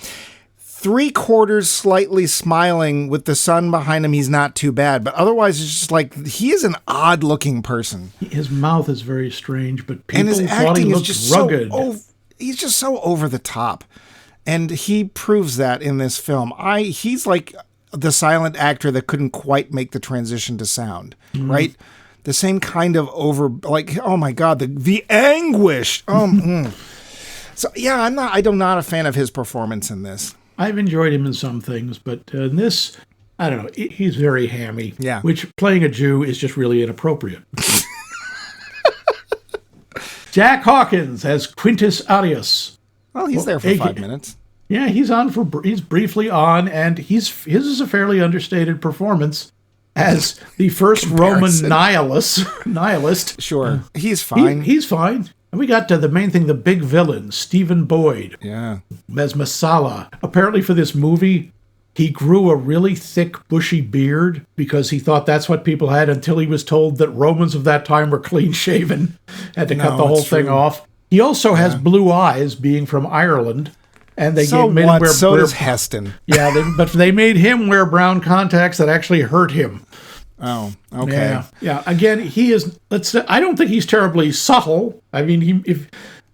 3/4 slightly smiling with the sun behind him, he's not too bad, but otherwise it's just like, he is an odd-looking person. His mouth is very strange, but people And his thought he acting is looked just rugged. he's just so over the top. And he proves that in this film. He's like the silent actor that couldn't quite make the transition to sound, right? The same kind of like, oh my God, the anguish. So yeah, I'm not a fan of his performance in this. I've enjoyed him in some things, but in this, I don't know, he's very hammy. Yeah. Which, playing a Jew is just really inappropriate. Jack Hawkins as Quintus Arius. Well, he's there for 5 minutes. Yeah, he's briefly on, and his is a fairly understated performance as the first Roman nihilist. Sure, he's fine. He's fine. And we got to the main thing, the big villain, Stephen Boyd, Yeah. as Masala. Apparently for this movie, he grew a really thick, bushy beard because he thought that's what people had until he was told that Romans of that time were clean-shaven. Had to cut the whole thing off. He also has blue eyes, being from Ireland. And they made him wear... So does Heston. Yeah, but they made him wear brown contacts that actually hurt him. Oh, okay. Yeah. Again, he is... I don't think he's terribly subtle. I mean,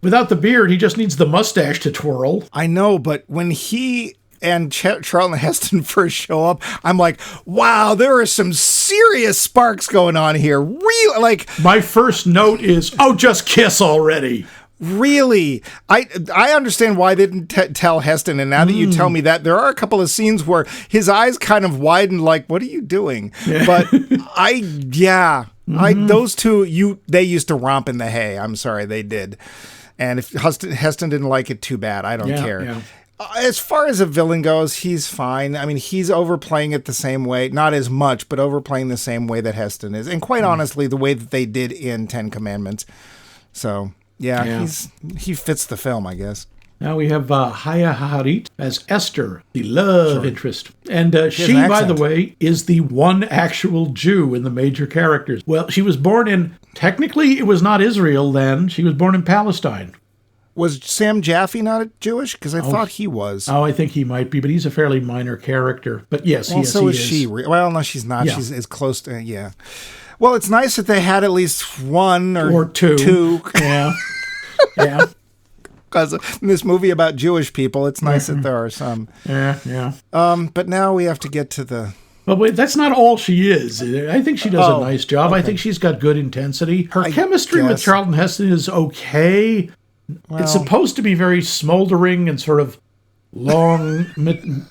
without the beard, he just needs the mustache to twirl. I know, but when he and Charlton Heston first show up, I'm like, wow, there are some serious sparks going on here. Real, like... My first note is, oh, just kiss already. Really? I understand why they didn't tell Heston, and now that you tell me that, there are a couple of scenes where his eyes kind of widen, like, what are you doing? Yeah. But those two, they used to romp in the hay. I'm sorry, they did. And if Heston didn't like it, too bad. I don't care. Yeah. As far as a villain goes, he's fine. I mean, he's overplaying it the same way, not as much, but overplaying the same way that Heston is. And quite honestly, the way that they did in 10 Commandments. So... Yeah, he fits the film, I guess. Now we have Haya Harit as Esther, the love interest. And she, by the way, is the one actual Jew in the major characters. Well, she was born technically it was not Israel then. She was born in Palestine. Was Sam Jaffe not Jewish? Because I thought he was. Oh, I think he might be, but he's a fairly minor character. But yes, he is. So is she. Well, no, she's not. Yeah. She's as close to, Well, it's nice that they had at least one or two. Yeah. Yeah. Because in this movie about Jewish people, it's nice that there are some. Yeah. But now we have to get to the... But wait, that's not all she is. I think she does a nice job. Okay. I think she's got good intensity. Her chemistry with Charlton Heston is okay. Well, it's supposed to be very smoldering and sort of long,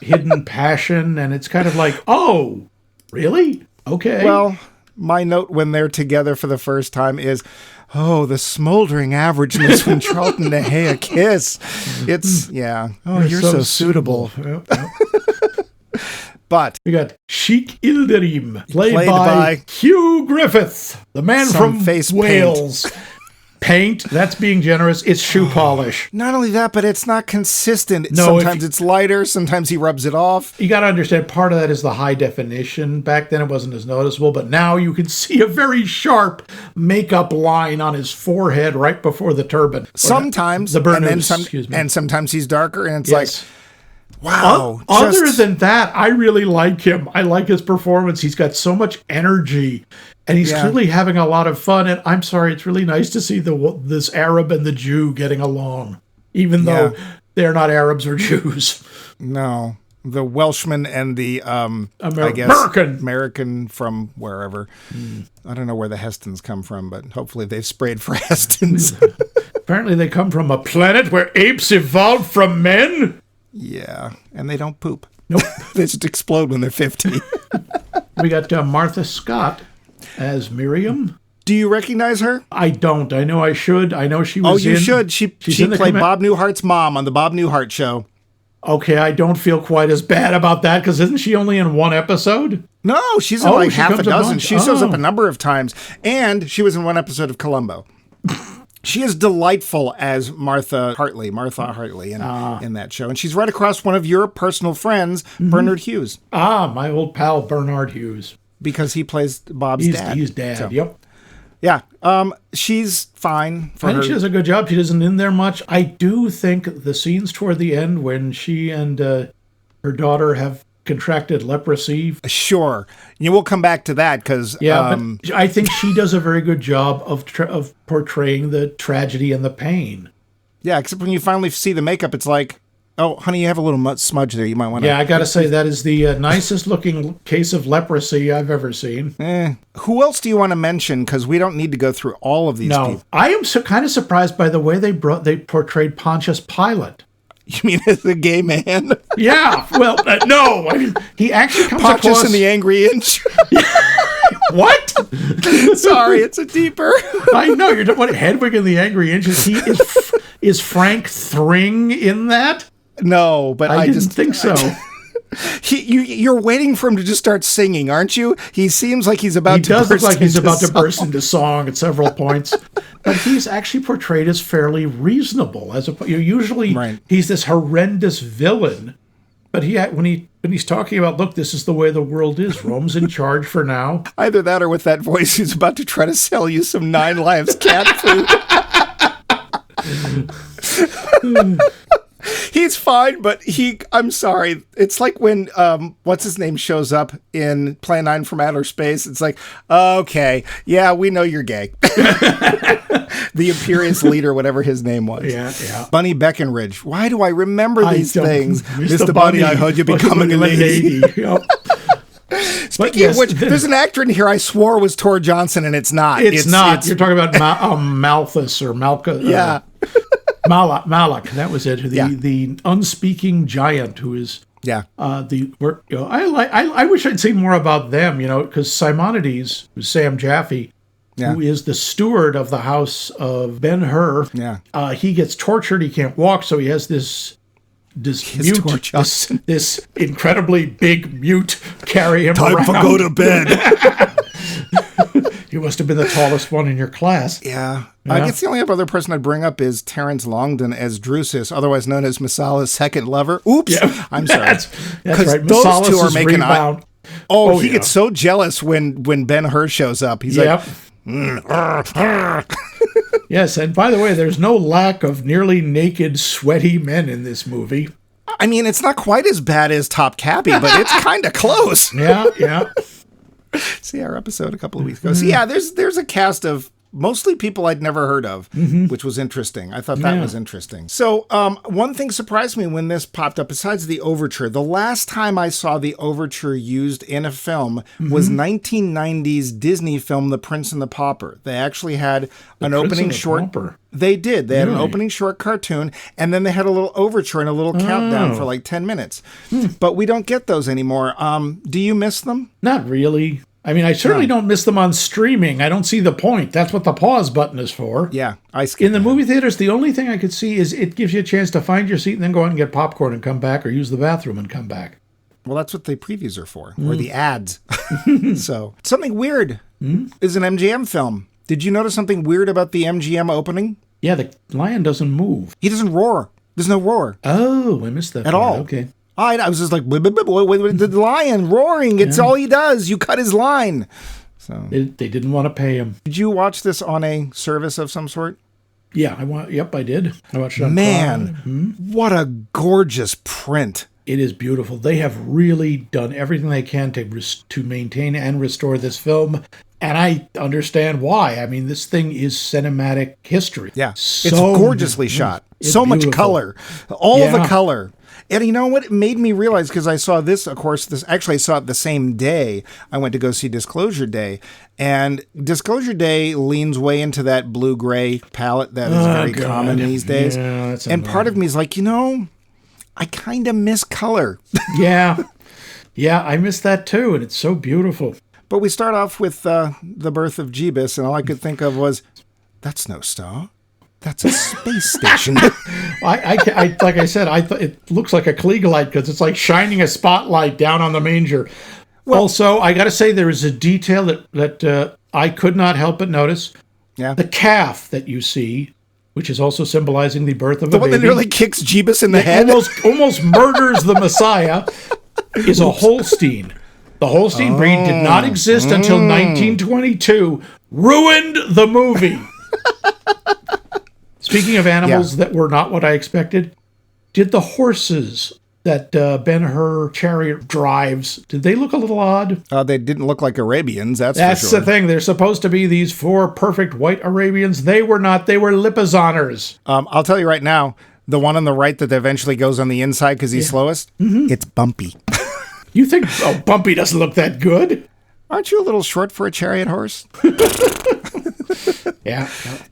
hidden passion. And it's kind of like, oh, really? Okay. Well, my note when they're together for the first time is... Oh, the smoldering averageness when Charlton and Hea kiss. It's, Oh, you're so suitable. Yep. But we got Sheik Ilderim, played by Hugh Griffith, the man from Wales. Paint, that's being generous. It's shoe polish. Not only that, but it's not consistent. Sometimes it's lighter. Sometimes he rubs it off. You got to understand, part of that is the high definition. Back then, it wasn't as noticeable, but now you can see a very sharp makeup line on his forehead right before the turban. Sometimes, the burnous, and sometimes he's darker, and it's like, wow. Other than that, I really like him. I like his performance. He's got so much energy. And he's clearly having a lot of fun. And I'm sorry, it's really nice to see this Arab and the Jew getting along, even though they're not Arabs or Jews. No, the Welshman and the American from wherever. I don't know where the Hestons come from, but hopefully they've sprayed for Hestons. Apparently they come from a planet where apes evolved from men. Yeah, and they don't poop. Nope. They just explode when they're 50. We got Martha Scott as Miriam. Do you recognize her? I don't. I know I should. I know she was Oh, you should. She played Bob Newhart's mom on the Bob Newhart Show. Okay, I don't feel quite as bad about that, because isn't she only in one episode? No, she's in like half a dozen. She shows up a number of times. And she was in one episode of Columbo. She is delightful as Martha Hartley in that show. And she's right across one of your personal friends, Bernard Hughes. My old pal, Bernard Hughes. Because he plays Bob's dad. He's dad, yep. Yeah, she's fine for her. I think she does a good job. She isn't in there much. I do think the scenes toward the end when she and her daughter have contracted leprosy. Sure. We'll come back to that because... Yeah, but I think she does a very good job of portraying the tragedy and the pain. Yeah, except when you finally see the makeup, it's like, oh, honey, you have a little smudge there. You might want to... Yeah, I got to say, that is the nicest looking case of leprosy I've ever seen. Who else do you want to mention? Because we don't need to go through all of these people. I am kind of surprised by the way they portrayed Pontius Pilate. You mean as a gay man? Yeah. Well, no. He actually comes across... Pontius and the Angry Inch. What? Sorry, it's a deeper... I know. You're talking about Hedwig and the Angry Inches. Is Frank Thring in that? No, but I didn't think so. You're waiting for him to just start singing, aren't you? He seems like he's about to burst into song. He does look like he's about to burst into song at several points. But he's actually portrayed as fairly reasonable. Usually he's this horrendous villain. But when he's talking about, look, this is the way the world is. Rome's in charge for now. Either that or with that voice, he's about to try to sell you some 9 Lives cat food. He's fine, but I'm sorry. It's like when, what's his name shows up in Plan 9 from Outer Space. It's like, okay, yeah, we know you're gay. The Imperious leader, whatever his name was. Yeah. Bunny Beckenridge. Why do I remember these things? Mr. Bunny, I heard you becoming a lady. Yep. Speaking of which, there's an actor in here I swore was Tor Johnson, and it's not. It's not. You're talking about Malthus or Malka. Yeah. Malak, that was it. The unspeaking giant who is I wish I'd seen more about them, because Simonides, who's Sam Jaffe, who is the steward of the house of Ben-Hur, he gets tortured. He can't walk, so he has this incredibly big mute carry him around. Time for go to bed. You must have been the tallest one in your class. Yeah. I guess the only other person I'd bring up is Terrence Longdon as Drusus, otherwise known as Masala's second lover. Oops. Yeah, I'm sorry. That's right. Those two are making rebound. He gets so jealous when Ben-Hur shows up. He's like... Yes, and by the way, there's no lack of nearly naked, sweaty men in this movie. I mean, it's not quite as bad as Top Cappy, but it's kind of close. Yeah. See our episode a couple of weeks ago. So yeah, there's a cast of mostly people I'd never heard of, which was interesting. I thought that was interesting. So one thing surprised me when this popped up, besides the overture. The last time I saw the overture used in a film was 1990's Disney film, The Prince and the Pauper. They actually had an opening short. They did. They had an opening short cartoon, and then they had a little overture and a little countdown for like 10 minutes. But we don't get those anymore. Do you miss them? Not really. I mean, I certainly don't miss them on streaming. I don't see the point. That's what the pause button is for. Yeah, in the movie theaters, the only thing I could see is it gives you a chance to find your seat and then go out and get popcorn and come back, or use the bathroom and come back. Well, that's what the previews are for, or the ads. So, something weird is an MGM film. Did you notice something weird about the MGM opening? Yeah, the lion doesn't move. He doesn't roar. There's no roar. Oh, I missed that at all. Okay. I was just like, the lion roaring. It's all he does. You cut his line. So they didn't want to pay him. Did you watch this on a service of some sort? Yeah, I did. I watched it on Man, what a gorgeous print. It is beautiful. They have really done everything they can to maintain and restore this film. And I understand why. I mean, this thing is cinematic history. Yeah, it's gorgeously shot. So much color. All the color. And you know what? It made me realize, because I saw this, of course, I saw it the same day I went to go see Disclosure Day. And Disclosure Day leans way into that blue-gray palette that is very common these days. Yeah, that's and part of me is like, I kind of miss color. Yeah, I miss that too. And it's so beautiful. But we start off with the birth of Jeebus, and all I could think of was, that's no star. That's a space station. I like I said, I thought it looks like a Klieg light because it's like shining a spotlight down on the manger. Well, also, I got to say there is a detail that I could not help but notice. Yeah, the calf that you see, which is also symbolizing the birth of the a one baby, that nearly kicks Jeebus in the head, almost murders the Messiah, is a Holstein. The Holstein breed did not exist until 1922. Ruined the movie. Speaking of animals that were not what I expected, did the horses that Ben-Hur chariot drives, did they look a little odd? They didn't look like Arabians, that's for sure. That's the thing. They're supposed to be these 4 perfect white Arabians. They were not. They were Lipizaners. I'll tell you right now, the one on the right that eventually goes on the inside because he's slowest, it's Bumpy. You think, Bumpy doesn't look that good? Aren't you a little short for a chariot horse?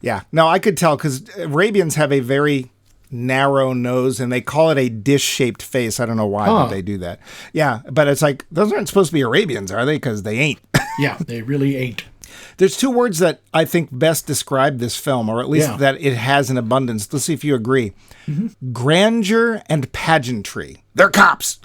Yeah. No, I could tell because Arabians have a very narrow nose and they call it a dish-shaped face. I don't know why but they do that. Yeah, but it's like, those aren't supposed to be Arabians, are they? Because they ain't. Yeah, they really ain't. There's 2 words that I think best describe this film, or at least that it has in abundance. Let's see if you agree. Grandeur and pageantry. They're cops.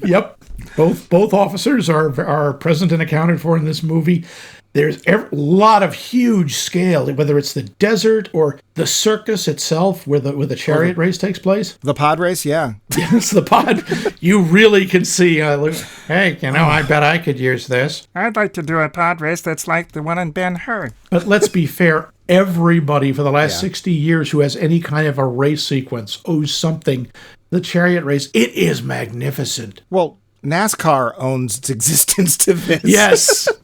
Yep. Both officers are present and accounted for in this movie. There's a lot of huge scale, whether it's the desert or the circus itself where the chariot race takes place. The pod race, yeah. Yes, the pod. You really can see, hey, I bet I could use this. I'd like to do a pod race that's like the one in Ben-Hur. But let's be fair. Everybody for the last 60 years who has any kind of a race sequence owes something. The chariot race, it is magnificent. Well, NASCAR owns its existence to this.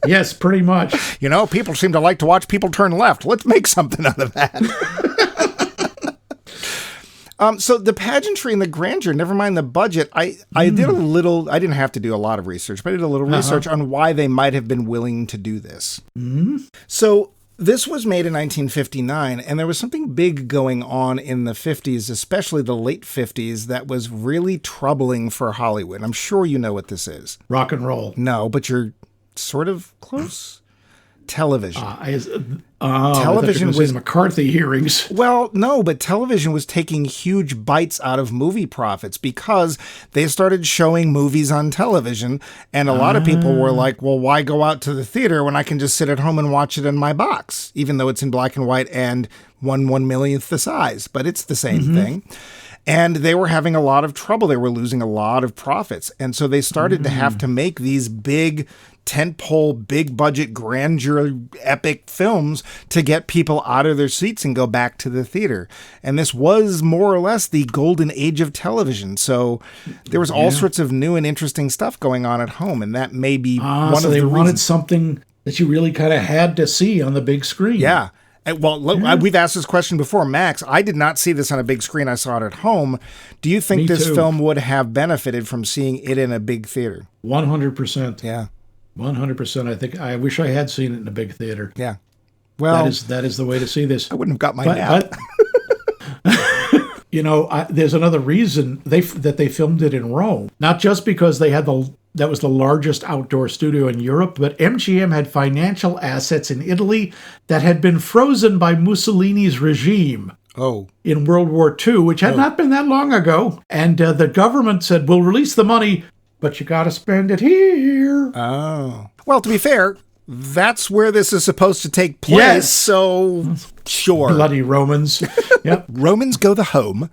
Yes, pretty much. People seem to like to watch people turn left. Let's make something out of that. So the pageantry and the grandeur, never mind the budget, I did a little, I didn't have to do a lot of research, but I did a little research on why they might have been willing to do this. So this was made in 1959, and there was something big going on in the 50s, especially the late 50s, that was really troubling for Hollywood. I'm sure you know what this is. Rock and roll. No, but you're sort of close. Television. Television was McCarthy hearings. Well, no, but television was taking huge bites out of movie profits because they started showing movies on television, and a lot of people were like, well, why go out to the theater when I can just sit at home and watch it in my box, even though it's in black and white and 1/1,000,000th the size, but it's the same thing. And they were having a lot of trouble. They were losing a lot of profits. And so they started to have to make these big tentpole, big budget, grandeur, epic films to get people out of their seats and go back to the theater. And this was more or less the golden age of television. So there was all sorts of new and interesting stuff going on at home. And that may be one of the reasons. They wanted something that you really kind of had to see on the big screen. Yeah. Well, we've asked this question before. Max, I did not see this on a big screen. I saw it at home. Do you think this film would have benefited from seeing it in a big theater? 100%. Yeah. 100%. I wish I had seen it in a big theater. Yeah. Well, that is the way to see this. I wouldn't have got my nap. There's another reason that they filmed it in Rome. Not just because they had that was the largest outdoor studio in Europe, but MGM had financial assets in Italy that had been frozen by Mussolini's regime. In World War II, which had not been that long ago. And the government said, we'll release the money, but you got to spend it here. Oh. Well, to be fair, that's where this is supposed to take place. Yes. So, sure. Bloody Romans. Yep. Romans go the home.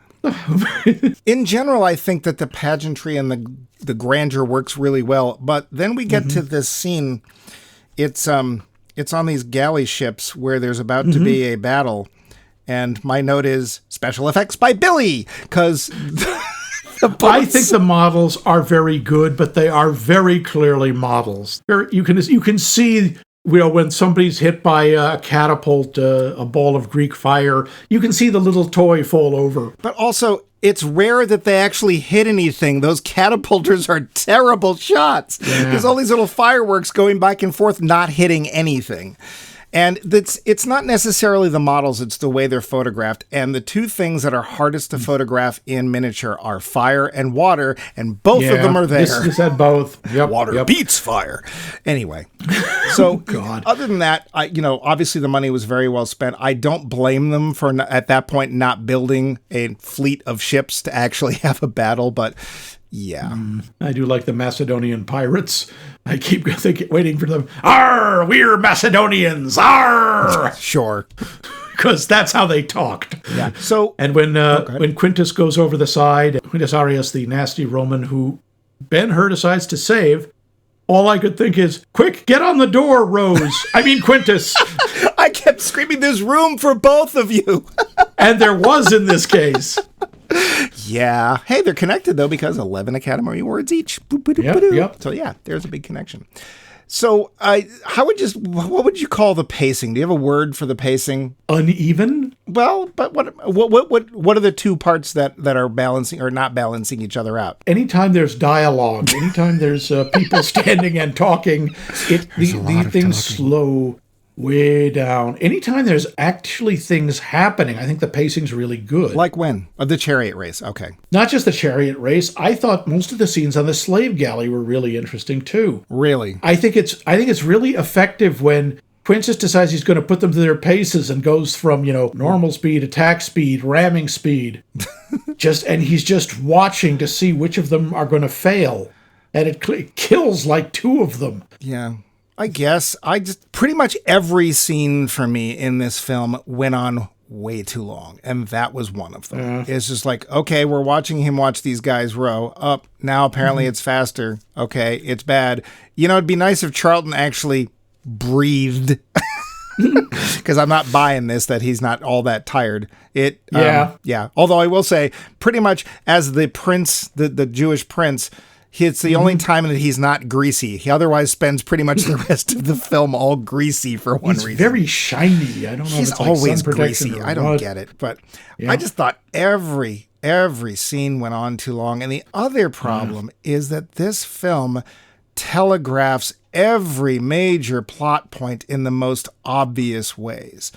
In general, I think that the pageantry and the grandeur works really well. But then we get to this scene. It's on these galley ships where there's about to be a battle. And my note is special effects by Billy, because I think the models are very good, but they are very clearly models. You can see, when somebody's hit by a catapult, a ball of Greek fire, you can see the little toy fall over. But also, it's rare that they actually hit anything. Those catapulters are terrible shots. Yeah. There's all these little fireworks going back and forth, not hitting anything. And it's not necessarily the models, it's the way they're photographed. And the two things that are hardest to photograph in miniature are fire and water, and both of them are there. This had both. Yep, water beats fire. Anyway, so other than that, obviously the money was very well spent. I don't blame them for, at that point, not building a fleet of ships to actually have a battle, but yeah. I do like the Macedonian pirates. I keep waiting for them. Arr, we're Macedonians. Arr! Sure. Because that's how they talked. Yeah. So, and when Quintus goes over the side, Quintus Arrius, the nasty Roman who Ben-Hur decides to save, all I could think is, quick, get on the door, Rose. I mean, Quintus. I kept screaming, there's room for both of you. And there was in this case. Yeah. Hey, they're connected, though, because 11 Academy Awards each. Yep. So, yeah, there's a big connection. So, what would you call the pacing? Do you have a word for the pacing? Uneven? Well, but what are the two parts that are balancing or not balancing each other out? Anytime there's dialogue, anytime there's people standing and talking, the things slow way down. Anytime there's actually things happening, I think the pacing's really good. Like when? The chariot race. Okay. Not just the chariot race. I thought most of the scenes on the slave galley were really interesting too. Really? I think it's really effective when Quintus decides he's going to put them to their paces and goes from, normal speed, attack speed, ramming speed. And he's just watching to see which of them are going to fail. And it kills like two of them. Yeah. I guess pretty much every scene for me in this film went on way too long. And that was one of them. Yeah. It's just like, okay, we're watching him watch these guys row up. Now apparently it's faster. Okay, it's bad. It'd be nice if Charlton actually breathed. Because I'm not buying this, that he's not all that tired. Yeah. Although I will say, pretty much as the prince, the Jewish prince, it's the only time that he's not greasy. He otherwise spends pretty much the rest of the film all greasy for one reason. He's very shiny. I don't know. He's if it's always like greasy. I don't get it. But I just thought every scene went on too long. And the other problem is that this film telegraphs every major plot point in the most obvious ways.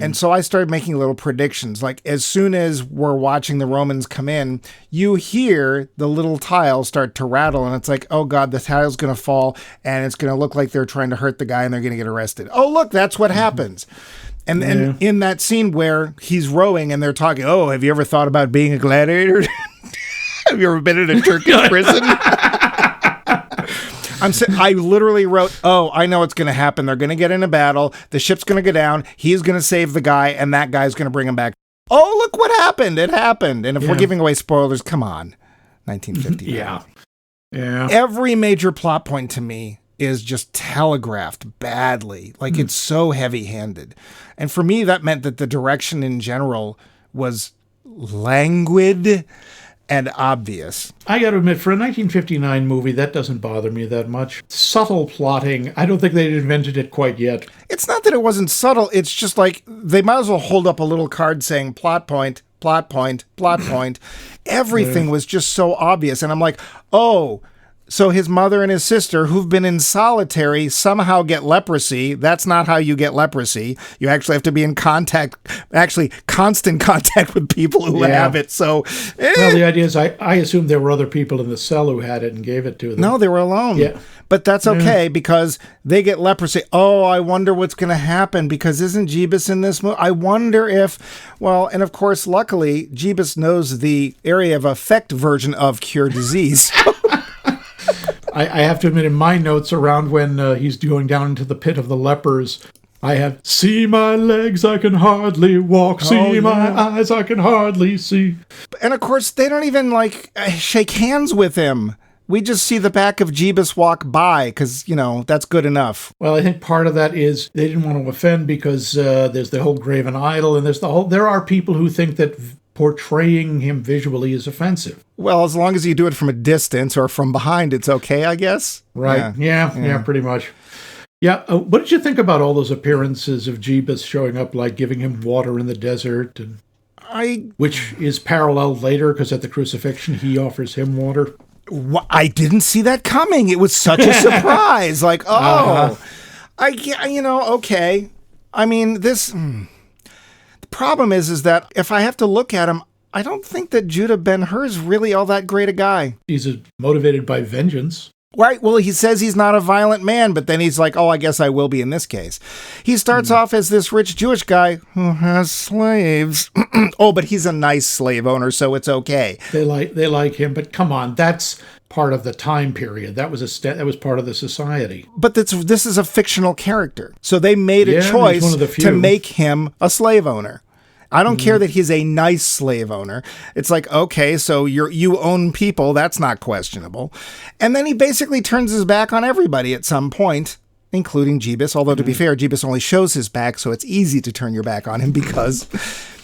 And so I started making little predictions. Like, as soon as we're watching the Romans come in, you hear the little tile start to rattle, and it's like, oh God, the tile's going to fall, and it's going to look like they're trying to hurt the guy, and they're going to get arrested. Oh, look, that's what happens. And in that scene where he's rowing, and they're talking, oh, have you ever thought about being a gladiator? Have you ever been in a Turkish prison? I literally wrote, oh, I know what's going to happen. They're going to get in a battle. The ship's going to go down. He's going to save the guy, and that guy's going to bring him back. Oh, look what happened. It happened. And if we're giving away spoilers, come on. 1950. Yeah. Every major plot point to me is just telegraphed badly. Like, it's so heavy-handed. And for me, that meant that the direction in general was languid. and obvious. I got to admit, for a 1959 movie, that doesn't bother me that much. Subtle plotting, I don't think they'd invented it quite yet. It's not that it wasn't subtle. It's just like they might as well hold up a little card saying plot point, plot point, plot point. Everything was just so obvious. And I'm like, oh, so his mother and his sister, who've been in solitary, somehow get leprosy. That's not how you get leprosy. You actually have to be in constant contact with people who have it. So, Well, the idea is I assume there were other people in the cell who had it and gave it to them. No, they were alone. Yeah. But that's okay because they get leprosy. Oh, I wonder what's going to happen because isn't Jeebus in this movie? I wonder if, well, and of course, luckily, Jeebus knows the area of effect version of cure disease. I have to admit, in my notes around when he's going down into the pit of the lepers, I have, see my legs, I can hardly walk. See my eyes, I can hardly see. And of course, they don't even shake hands with him. We just see the back of Jeebus walk by because, that's good enough. Well, I think part of that is they didn't want to offend because there's the whole graven idol and there are people who think that portraying him visually is offensive. Well, as long as you do it from a distance or from behind, it's okay, I guess. Right. Yeah, pretty much. Yeah. What did you think about all those appearances of Jeebus showing up, like giving him water in the desert, which is paralleled later because at the crucifixion he offers him water? I didn't see that coming. It was such a surprise. Okay. I mean, this... The problem is that if I have to look at him, I don't think that Judah Ben-Hur is really all that great a guy. He's motivated by vengeance. Right. Well, he says he's not a violent man, but then he's like, oh, I guess I will be in this case. He starts off as this rich Jewish guy who has slaves. Oh, but he's a nice slave owner, so it's okay. They like him, but come on, that's part of the time period. That was part of the society. But this is a fictional character. So they made a choice to make him a slave owner. I don't care that he's a nice slave owner. It's like, okay, so you own people. That's not questionable. And then he basically turns his back on everybody at some point, including Jeebus. Although, to be fair, Jeebus only shows his back, so it's easy to turn your back on him because...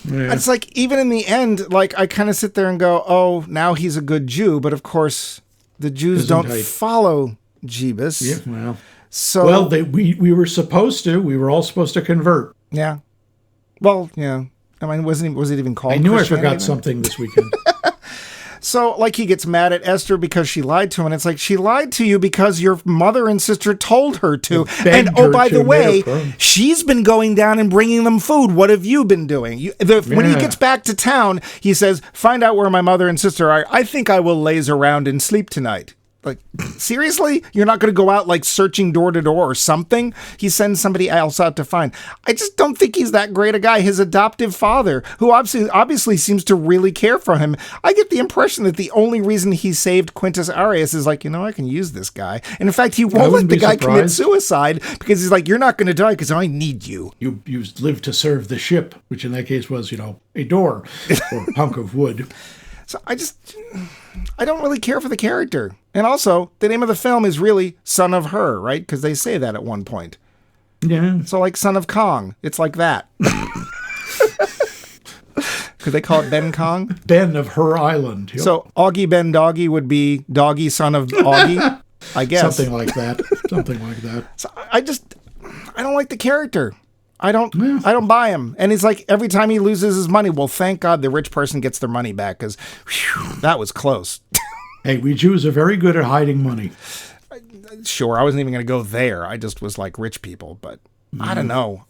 It's like, even in the end, I kind of sit there and go, oh, now he's a good Jew. But, of course, the Jews don't follow Jeebus. Yeah, well. So, we were supposed to. We were all supposed to convert. Yeah. Well, yeah. I mean, was it even called? I knew I forgot something this weekend. So, he gets mad at Esther because she lied to him. And it's like, she lied to you because your mother and sister told her to. And, oh, by the way, she's been going down and bringing them food. What have you been doing? When he gets back to town, he says, find out where my mother and sister are. I think I will laze around and sleep tonight. Seriously? You're not going to go out searching door to door or something? He sends somebody else out to find. I just don't think he's that great a guy. His adoptive father, who obviously seems to really care for him, I get the impression that the only reason he saved Quintus Arius is I can use this guy. And in fact, he won't let the guy commit suicide because he's like, you're not going to die because I need you. You live to serve the ship, which in that case was, a door or a hunk of wood. So I don't really care for the character. And also, the name of the film is really Son of Her, right? Because they say that at one point. Yeah. So like Son of Kong. It's like that. Could they call it Ben Kong? Ben of Her Island. Yep. So Augie Ben Doggy would be Doggy Son of Augie, I guess. Something like that. So I don't like the character. I don't buy him. And he's like, every time he loses his money, well, thank God the rich person gets their money back because that was close. Hey, we Jews are very good at hiding money. Sure, I wasn't even going to go there. I just was like rich people, but I don't know.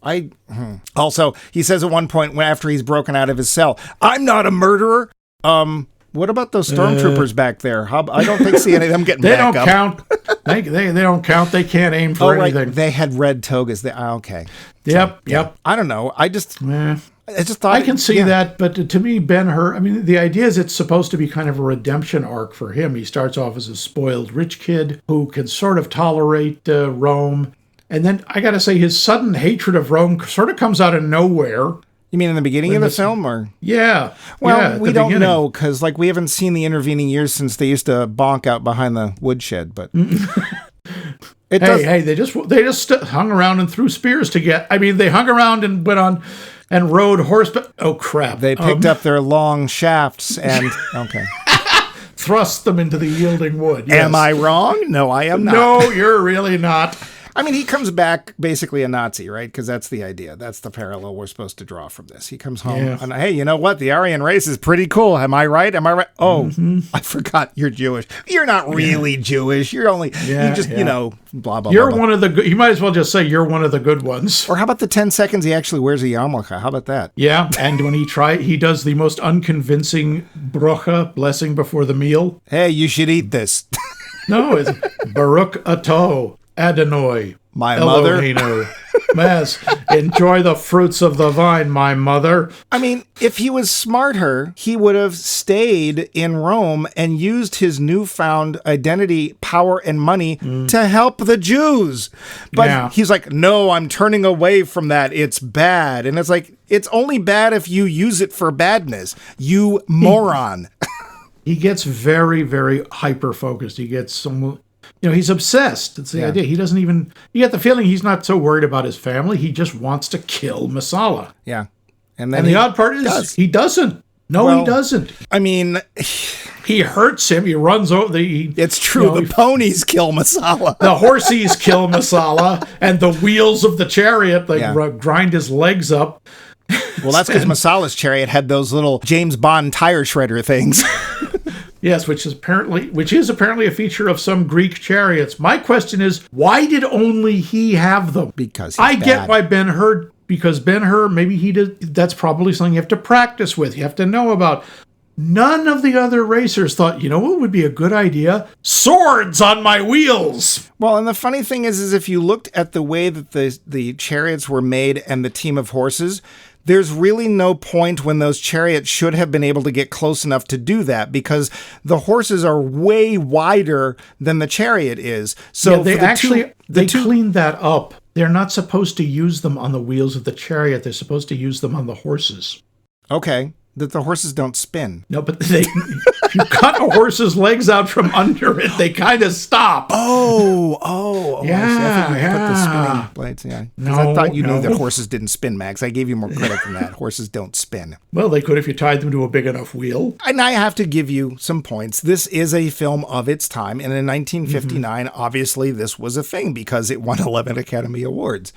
Also, he says at one point after he's broken out of his cell, I'm not a murderer. What about those stormtroopers back there? I don't see any of them getting back up. They don't count. They can't aim for anything. Right. They had red togas. Okay. Yep. I don't know. I just thought... I can see that, but to me, Ben-Hur, the idea is it's supposed to be kind of a redemption arc for him. He starts off as a spoiled rich kid who can sort of tolerate Rome. And then, I got to say, his sudden hatred of Rome sort of comes out of nowhere. You mean in the beginning of the film? Or Yeah. Well, we don't know, because we haven't seen the intervening years since they used to bonk out behind the woodshed, but... They just hung around and threw spears to get... they hung around and went on and rode horseback. Oh, crap. They picked up their long shafts and... Okay. thrust them into the yielding wood. Yes. Am I wrong? No, I am not. No, you're really not. I mean, he comes back basically a Nazi, right? Because that's the idea. That's the parallel we're supposed to draw from this. He comes home and, hey, you know what? The Aryan race is pretty cool. Am I right? Am I right? Oh, I forgot you're Jewish. You're not really Jewish. You're only, you know, blah, blah, you're blah. one of the good, you might as well just say you're one of the good ones. Or how about the 10 seconds he actually wears a yarmulke? How about that? Yeah, and when he does the most unconvincing bracha, blessing before the meal. Hey, you should eat this. No, it's Baruch Atah Adonai. My mother. Mas, enjoy the fruits of the vine, my mother. I mean, if he was smarter, he would have stayed in Rome and used his newfound identity, power, and money to help the Jews. But he's like, no, I'm turning away from that. It's bad. And it's like, it's only bad if you use it for badness. You moron. He gets very, very hyper-focused. He gets some... You know, he's obsessed. It's the idea. He doesn't even... You get the feeling he's not so worried about his family. He just wants to kill Masala. Yeah. And the odd part is he doesn't. No, he doesn't. I mean... He hurts him. He runs over the... It's true. You know, the ponies kill Masala. The horses kill Masala. And the wheels of the chariot, grind his legs up. Well, that's because Masala's chariot had those little James Bond tire shredder things. Yes, which is apparently a feature of some Greek chariots. My question is, why did only he have them? Because I get why Ben-Hur, because Ben-Hur, maybe he did. That's probably something you have to practice with. You have to know about. None of the other racers thought, you know what would be a good idea? Swords on my wheels. Well, and the funny thing is if you looked at the way that the chariots were made and the team of horses, there's really no point when those chariots should have been able to get close enough to do that because the horses are way wider than the chariot is. So they cleaned that up. They're not supposed to use them on the wheels of the chariot. They're supposed to use them on the horses. Okay. That the horses don't spin. No, but if you cut a horse's legs out from under it, they kind of stop. Oh. Yeah, I put the spinning blades, No, I thought you knew that horses didn't spin, Max. I gave you more credit than that. Horses don't spin. Well, they could if you tied them to a big enough wheel. And I have to give you some points. This is a film of its time. And in 1959, obviously, this was a thing because it won 11 Academy Awards.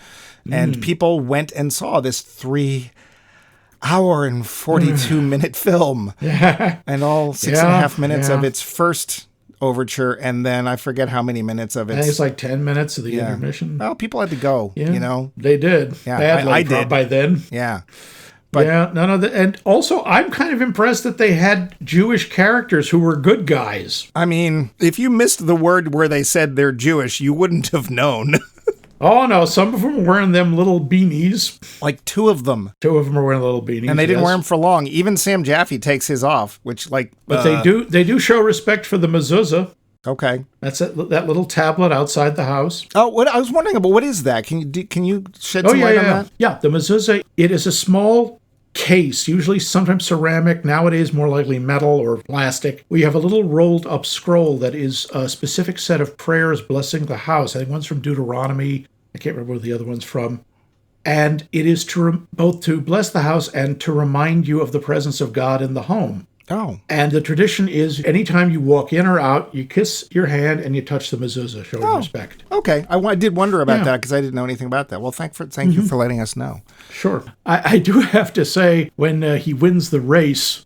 And people went and saw this 3-hour and 42-minute film. And all 6.5 minutes of its first overture, and then I forget how many minutes of it. It's like 10 minutes of the intermission. Well, people had to go, you know. They did. Yeah, badly I did. By then. Yeah. But and also I'm kind of impressed that they had Jewish characters who were good guys. I mean, if you missed the word where they said they're Jewish, you wouldn't have known. Oh, no, some of them were wearing them little beanies. Like 2 of them. 2 of them were wearing little beanies. And they didn't wear them for long. Even Sam Jaffe takes his off, which But they do show respect for the mezuzah. Okay. That's that little tablet outside the house. Oh, what I was wondering about, what is that? Can you shed some light on that? Yeah, the mezuzah, it is a small case, usually sometimes ceramic, nowadays more likely metal or plastic. We have a little rolled up scroll that is a specific set of prayers blessing the house. I think one's from Deuteronomy. I can't remember what the other one's from. And it is both to bless the house and to remind you of the presence of God in the home. Oh. And the tradition is anytime you walk in or out, you kiss your hand and you touch the mezuzah, showing respect. Okay. I did wonder about that because I didn't know anything about that. Well, thank you for letting us know. Sure. I do have to say, when he wins the race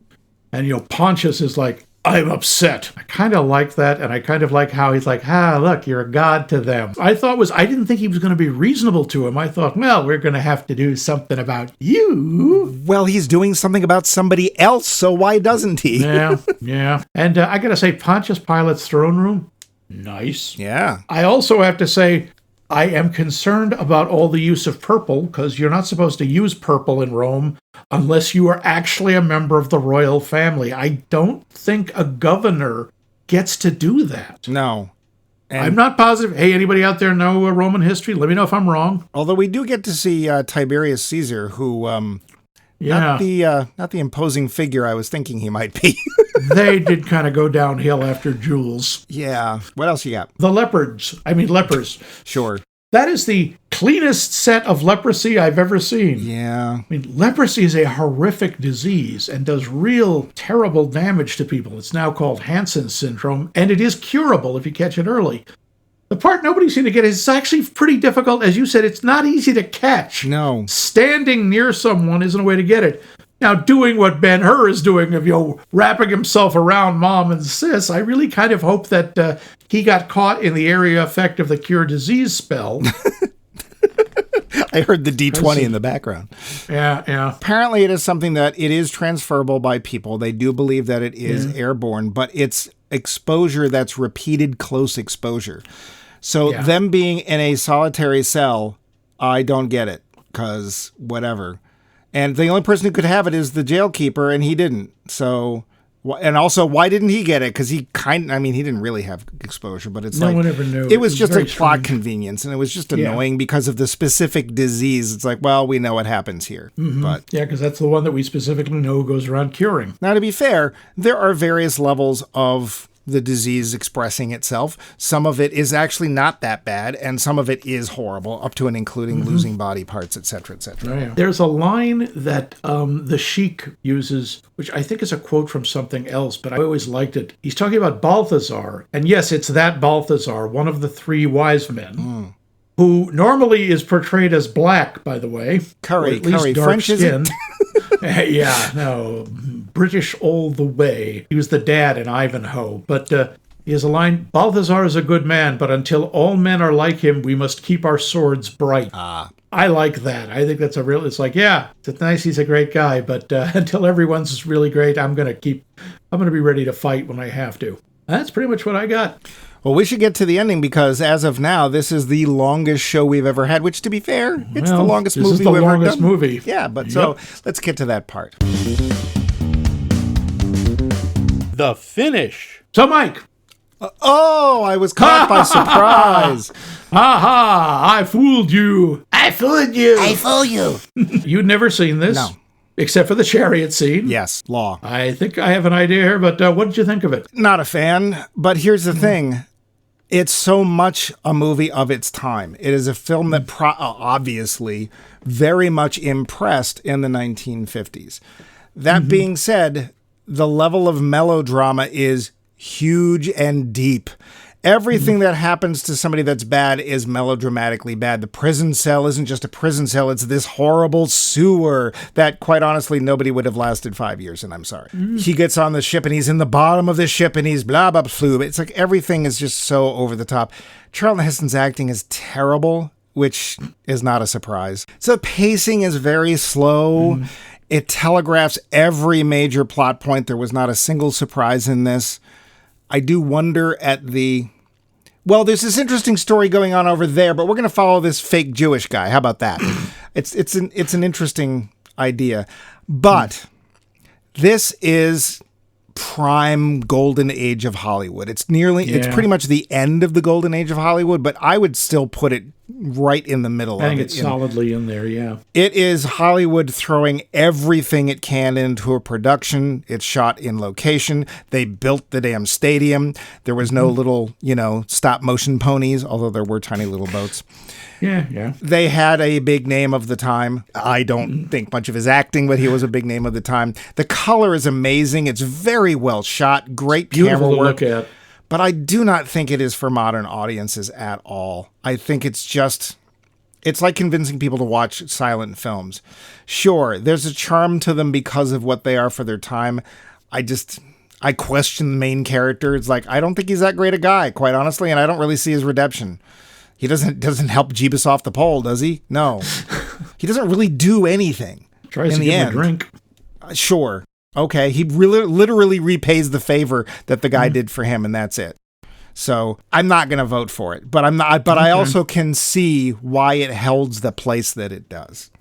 and, Pontius is like, I'm upset. I kind of like that, and I kind of like how he's like, look, you're a god to them. I didn't think he was going to be reasonable to him. I thought, well, we're going to have to do something about you. Well, he's doing something about somebody else, so why doesn't he? Yeah. And I got to say, Pontius Pilate's throne room, nice. Yeah. I also have to say, I am concerned about all the use of purple, because you're not supposed to use purple in Rome unless you are actually a member of the royal family. I don't think a governor gets to do that. No. And I'm not positive. Hey, anybody out there know Roman history? Let me know if I'm wrong. Although we do get to see Tiberius Caesar, who not the imposing figure I was thinking he might be. They did kind of go downhill after Jules. Yeah. What else you got? The lepers. Sure. That is the cleanest set of leprosy I've ever seen. Yeah. I mean, leprosy is a horrific disease and does real terrible damage to people. It's now called Hansen's syndrome, and it is curable if you catch it early. The part nobody seemed to get is it's actually pretty difficult. As you said, it's not easy to catch. No. Standing near someone isn't a way to get it. Now, doing what Ben-Hur is doing of, wrapping himself around mom and sis, I really kind of hope that he got caught in the area effect of the cure disease spell. I heard the D20 in the background. Yeah. Apparently, it is something that it is transferable by people. They do believe that it is airborne, but it's exposure that's repeated close exposure. So them being in a solitary cell, I don't get it, because whatever. And the only person who could have it is the jailkeeper, and he didn't. So, and also, why didn't he get it? Because he he didn't really have exposure, but it's no one ever knew. It was just a plot strange convenience, and it was just annoying because of the specific disease. It's like, well, we know what happens here. Mm-hmm. But because that's the one that we specifically know goes around curing. Now, to be fair, there are various levels of the disease expressing itself. Some of it is actually not that bad, and some of it is horrible, up to and including losing body parts, etc., etc. Oh, yeah. There's a line that the Sheik uses, which I think is a quote from something else, but I always liked it. He's talking about Balthazar, and yes, it's that Balthazar, one of the three wise men, who normally is portrayed as black, by the way. Curry, dark French, skin. is British all the way. He was the dad in Ivanhoe, but he has a line, Balthazar is a good man, but until all men are like him, we must keep our swords bright. I like that. I think that's it's like, it's nice, he's a great guy, but until everyone's really great, I'm going to be ready to fight when I have to. That's pretty much what I got. Well, we should get to the ending because as of now, this is the longest show we've ever had, which to be fair, it's the longest movie we've ever done. This is the longest movie. Yeah, but so let's get to that part. The finish. So, Mike. I was caught by surprise. Ha! I fooled you. I fooled you. You'd never seen this? No. Except for the chariot scene. Yes, law. I think I have an idea here, but what did you think of it? Not a fan, but here's the thing. It's so much a movie of its time. It is a film that obviously very much impressed in the 1950s. That being said, the level of melodrama is huge and deep. Everything that happens to somebody that's bad is melodramatically bad. The prison cell isn't just a prison cell. It's this horrible sewer that, quite honestly, nobody would have lasted 5 years, and I'm sorry. He gets on the ship, and he's in the bottom of the ship, and he's blah, blah, blah. It's like everything is just so over the top. Charlton Heston's acting is terrible, which is not a surprise. So the pacing is very slow. It telegraphs every major plot point. There was not a single surprise in this. I do wonder there's this interesting story going on over there, but we're going to follow this fake Jewish guy. How about that? It's an interesting idea. But this is prime golden age of Hollywood. It's pretty much the end of the golden age of Hollywood, but I would still put it right in the middle of it. I think it's solidly in there, yeah. It is Hollywood throwing everything it can into a production. It's shot in location. They built the damn stadium. There was no little, stop motion ponies, although there were tiny little boats. Yeah. They had a big name of the time. I don't think much of his acting, but he was a big name of the time. The color is amazing. It's very well shot. Great camera work. To look at. But I do not think it is for modern audiences at all. I think it's like convincing people to watch silent films. Sure, there's a charm to them because of what they are for their time. I question the main character. It's like, I don't think he's that great a guy, quite honestly, and I don't really see his redemption. He doesn't help Jeebus off the pole, does he? No. He doesn't really do anything. Tries to give him a drink. Sure. Okay, he literally repays the favor that the guy did for him, and that's it. So I'm not going to vote for it, but I also can see why it holds the place that it does.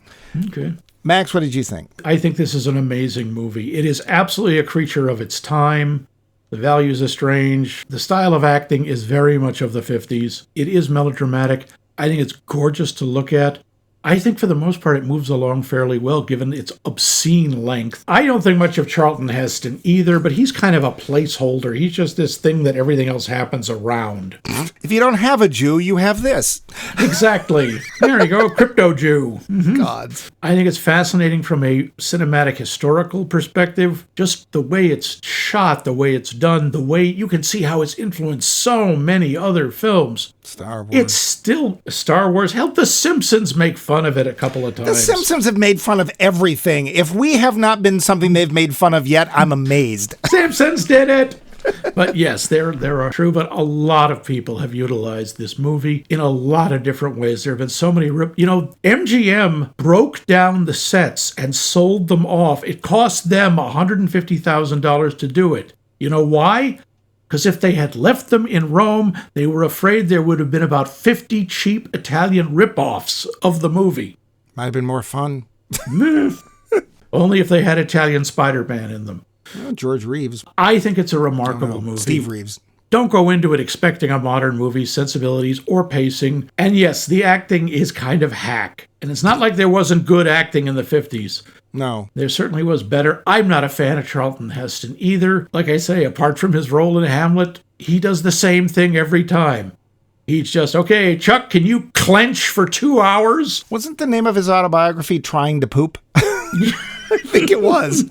Okay. Max, what did you think? I think this is an amazing movie. It is absolutely a creature of its time. The values are strange. The style of acting is very much of the 50s. It is melodramatic. I think it's gorgeous to look at. I think for the most part it moves along fairly well given its obscene length. I don't think much of Charlton Heston either, but he's kind of a placeholder. He's just this thing that everything else happens around. If you don't have a Jew, you have this. Exactly. There you go, Crypto Jew. Mm-hmm. God. I think it's fascinating from a cinematic historical perspective. Just the way it's shot, the way it's done, the way you can see how it's influenced so many other films. Star Wars. It's still Star Wars. Help The Simpsons make fun of it a couple of times. The Simpsons have made fun of everything. If we have not been something they've made fun of yet, I'm amazed. Simpsons did it! But yes, there are true, but a lot of people have utilized this movie in a lot of different ways. There have been so many, MGM broke down the sets and sold them off. It cost them $150,000 to do it. You know why? Because if they had left them in Rome, they were afraid there would have been about 50 cheap Italian rip-offs of the movie. Might have been more fun. Only if they had Italian Spider-Man in them. Well, George Reeves. I think it's a remarkable movie. Steve Reeves. Don't go into it expecting a modern movie's sensibilities or pacing. And yes, the acting is kind of hack. And it's not like there wasn't good acting in the 50s. No. There certainly was better. I'm not a fan of Charlton Heston either. Like I say, apart from his role in Hamlet, he does the same thing every time. He's just, okay, Chuck, can you clench for 2 hours? Wasn't the name of his autobiography Trying to Poop? I think it was.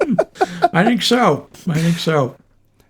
I think so.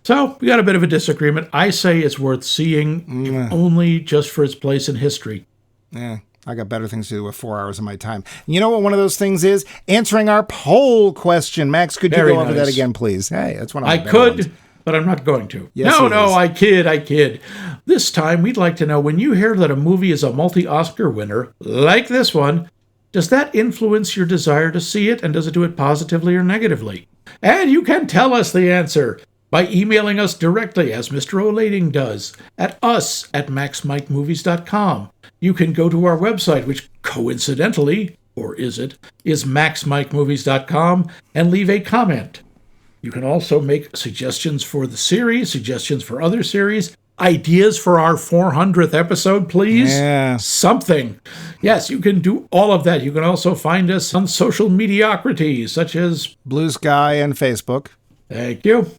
So, we got a bit of a disagreement. I say it's worth seeing, if only just for its place in history. Yeah, I got better things to do with 4 hours of my time. You know what one of those things is? Answering our poll question. Max, could you go over that again, please? Hey, that's one of my better ones. But I'm not going to. Yes, no, I kid. This time, we'd like to know, when you hear that a movie is a multi-Oscar winner, like this one, does that influence your desire to see it, and does it do it positively or negatively? And you can tell us the answer by emailing us directly, as Mr. O'Lading does, at us@maxmikemovies.com. You can go to our website, which coincidentally, or is it, is maxmikemovies.com, and leave a comment. You can also make suggestions for the series, suggestions for other series, ideas for our 400th episode, please. Yeah. Something. Yes, you can do all of that. You can also find us on social mediocrity, such as Blue Sky and Facebook. Thank you.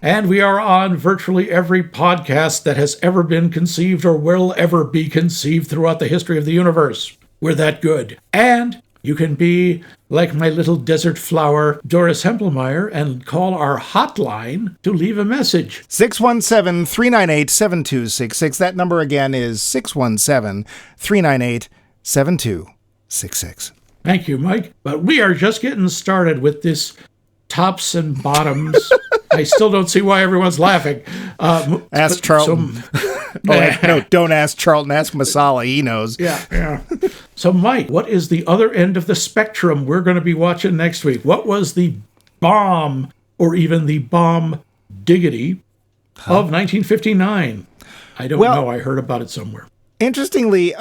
And we are on virtually every podcast that has ever been conceived or will ever be conceived throughout the history of the universe. We're that good. And you can be like my little desert flower, Doris Hempelmeyer, and call our hotline to leave a message. 617-398-7266. That number again is 617-398-7266. Thank you, Mike. But we are just getting started with this tops and bottoms. I still don't see why everyone's laughing. Ask Charlton. No, don't ask Charlton. Ask Masala. He knows. Yeah. So, Mike, what is the other end of the spectrum we're going to be watching next week? What was the bomb, or even the bomb diggity, of 1959? I don't know. I heard about it somewhere. Interestingly,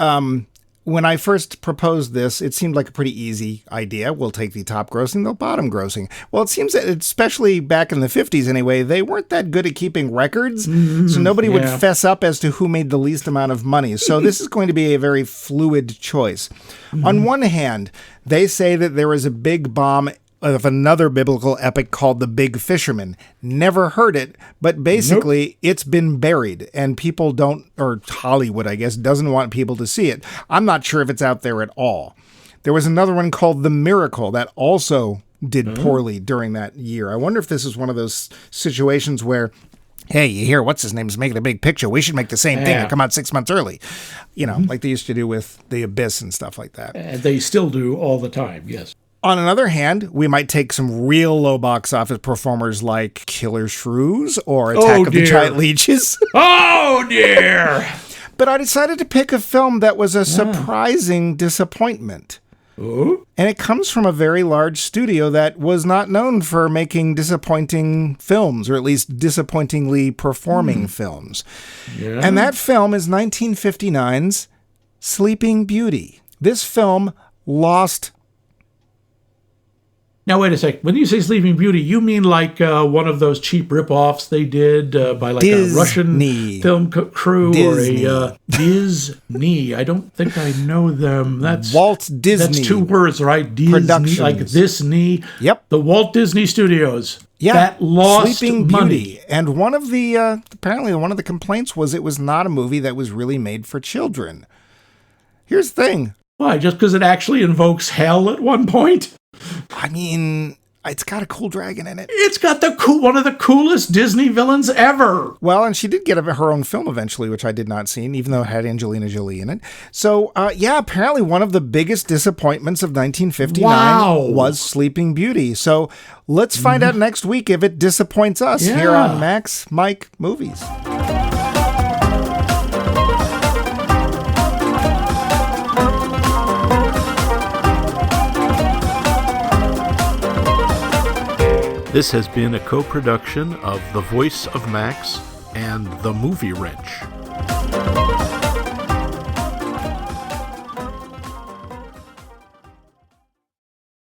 when I first proposed this, it seemed like a pretty easy idea. We'll take the top grossing, the bottom grossing. Well, it seems that, especially back in the 50s anyway, they weren't that good at keeping records, so nobody would fess up as to who made the least amount of money. So this is going to be a very fluid choice. On one hand, they say that there was a big bomb of another biblical epic called The Big Fisherman. Never heard it, but basically it's been buried and people don't, or Hollywood, I guess, doesn't want people to see it. I'm not sure if it's out there at all. There was another one called The Miracle that also did poorly during that year. I wonder if this is one of those situations where, hey, you hear what's his name is making a big picture. We should make the same thing and come out 6 months early. You know, like they used to do with The Abyss and stuff like that. And they still do all the time, yes. On another hand, we might take some real low box office performers like Killer Shrews or Attack of the Giant Leeches. Oh, dear! But I decided to pick a film that was a surprising disappointment. Ooh. And it comes from a very large studio that was not known for making disappointing films, or at least disappointingly performing films. Yeah. And that film is 1959's Sleeping Beauty. This film lost Now, wait a sec. When you say Sleeping Beauty, you mean like one of those cheap rip-offs they did by like Disney. a Russian film crew Disney. or a Disney. I don't think I know them. That's Walt Disney. That's 2 words, right? Disney, Productions. like this knee. Yep. The Walt Disney Studios. Yeah, that lost Sleeping money. Beauty. And one of the apparently one of the complaints was it was not a movie that was really made for children. Here's the thing. Why? Just because it actually invokes hell at one point? I mean, it's got a cool dragon in it. It's got one of the coolest Disney villains ever. Well, and she did get her own film eventually, which I did not see, even though it had Angelina Jolie in it. So, yeah, apparently one of the biggest disappointments of 1959 was Sleeping Beauty. So let's find out next week if it disappoints us here on Max Mike Movies. This has been a co-production of The Voice of Max and The Movie Wrench.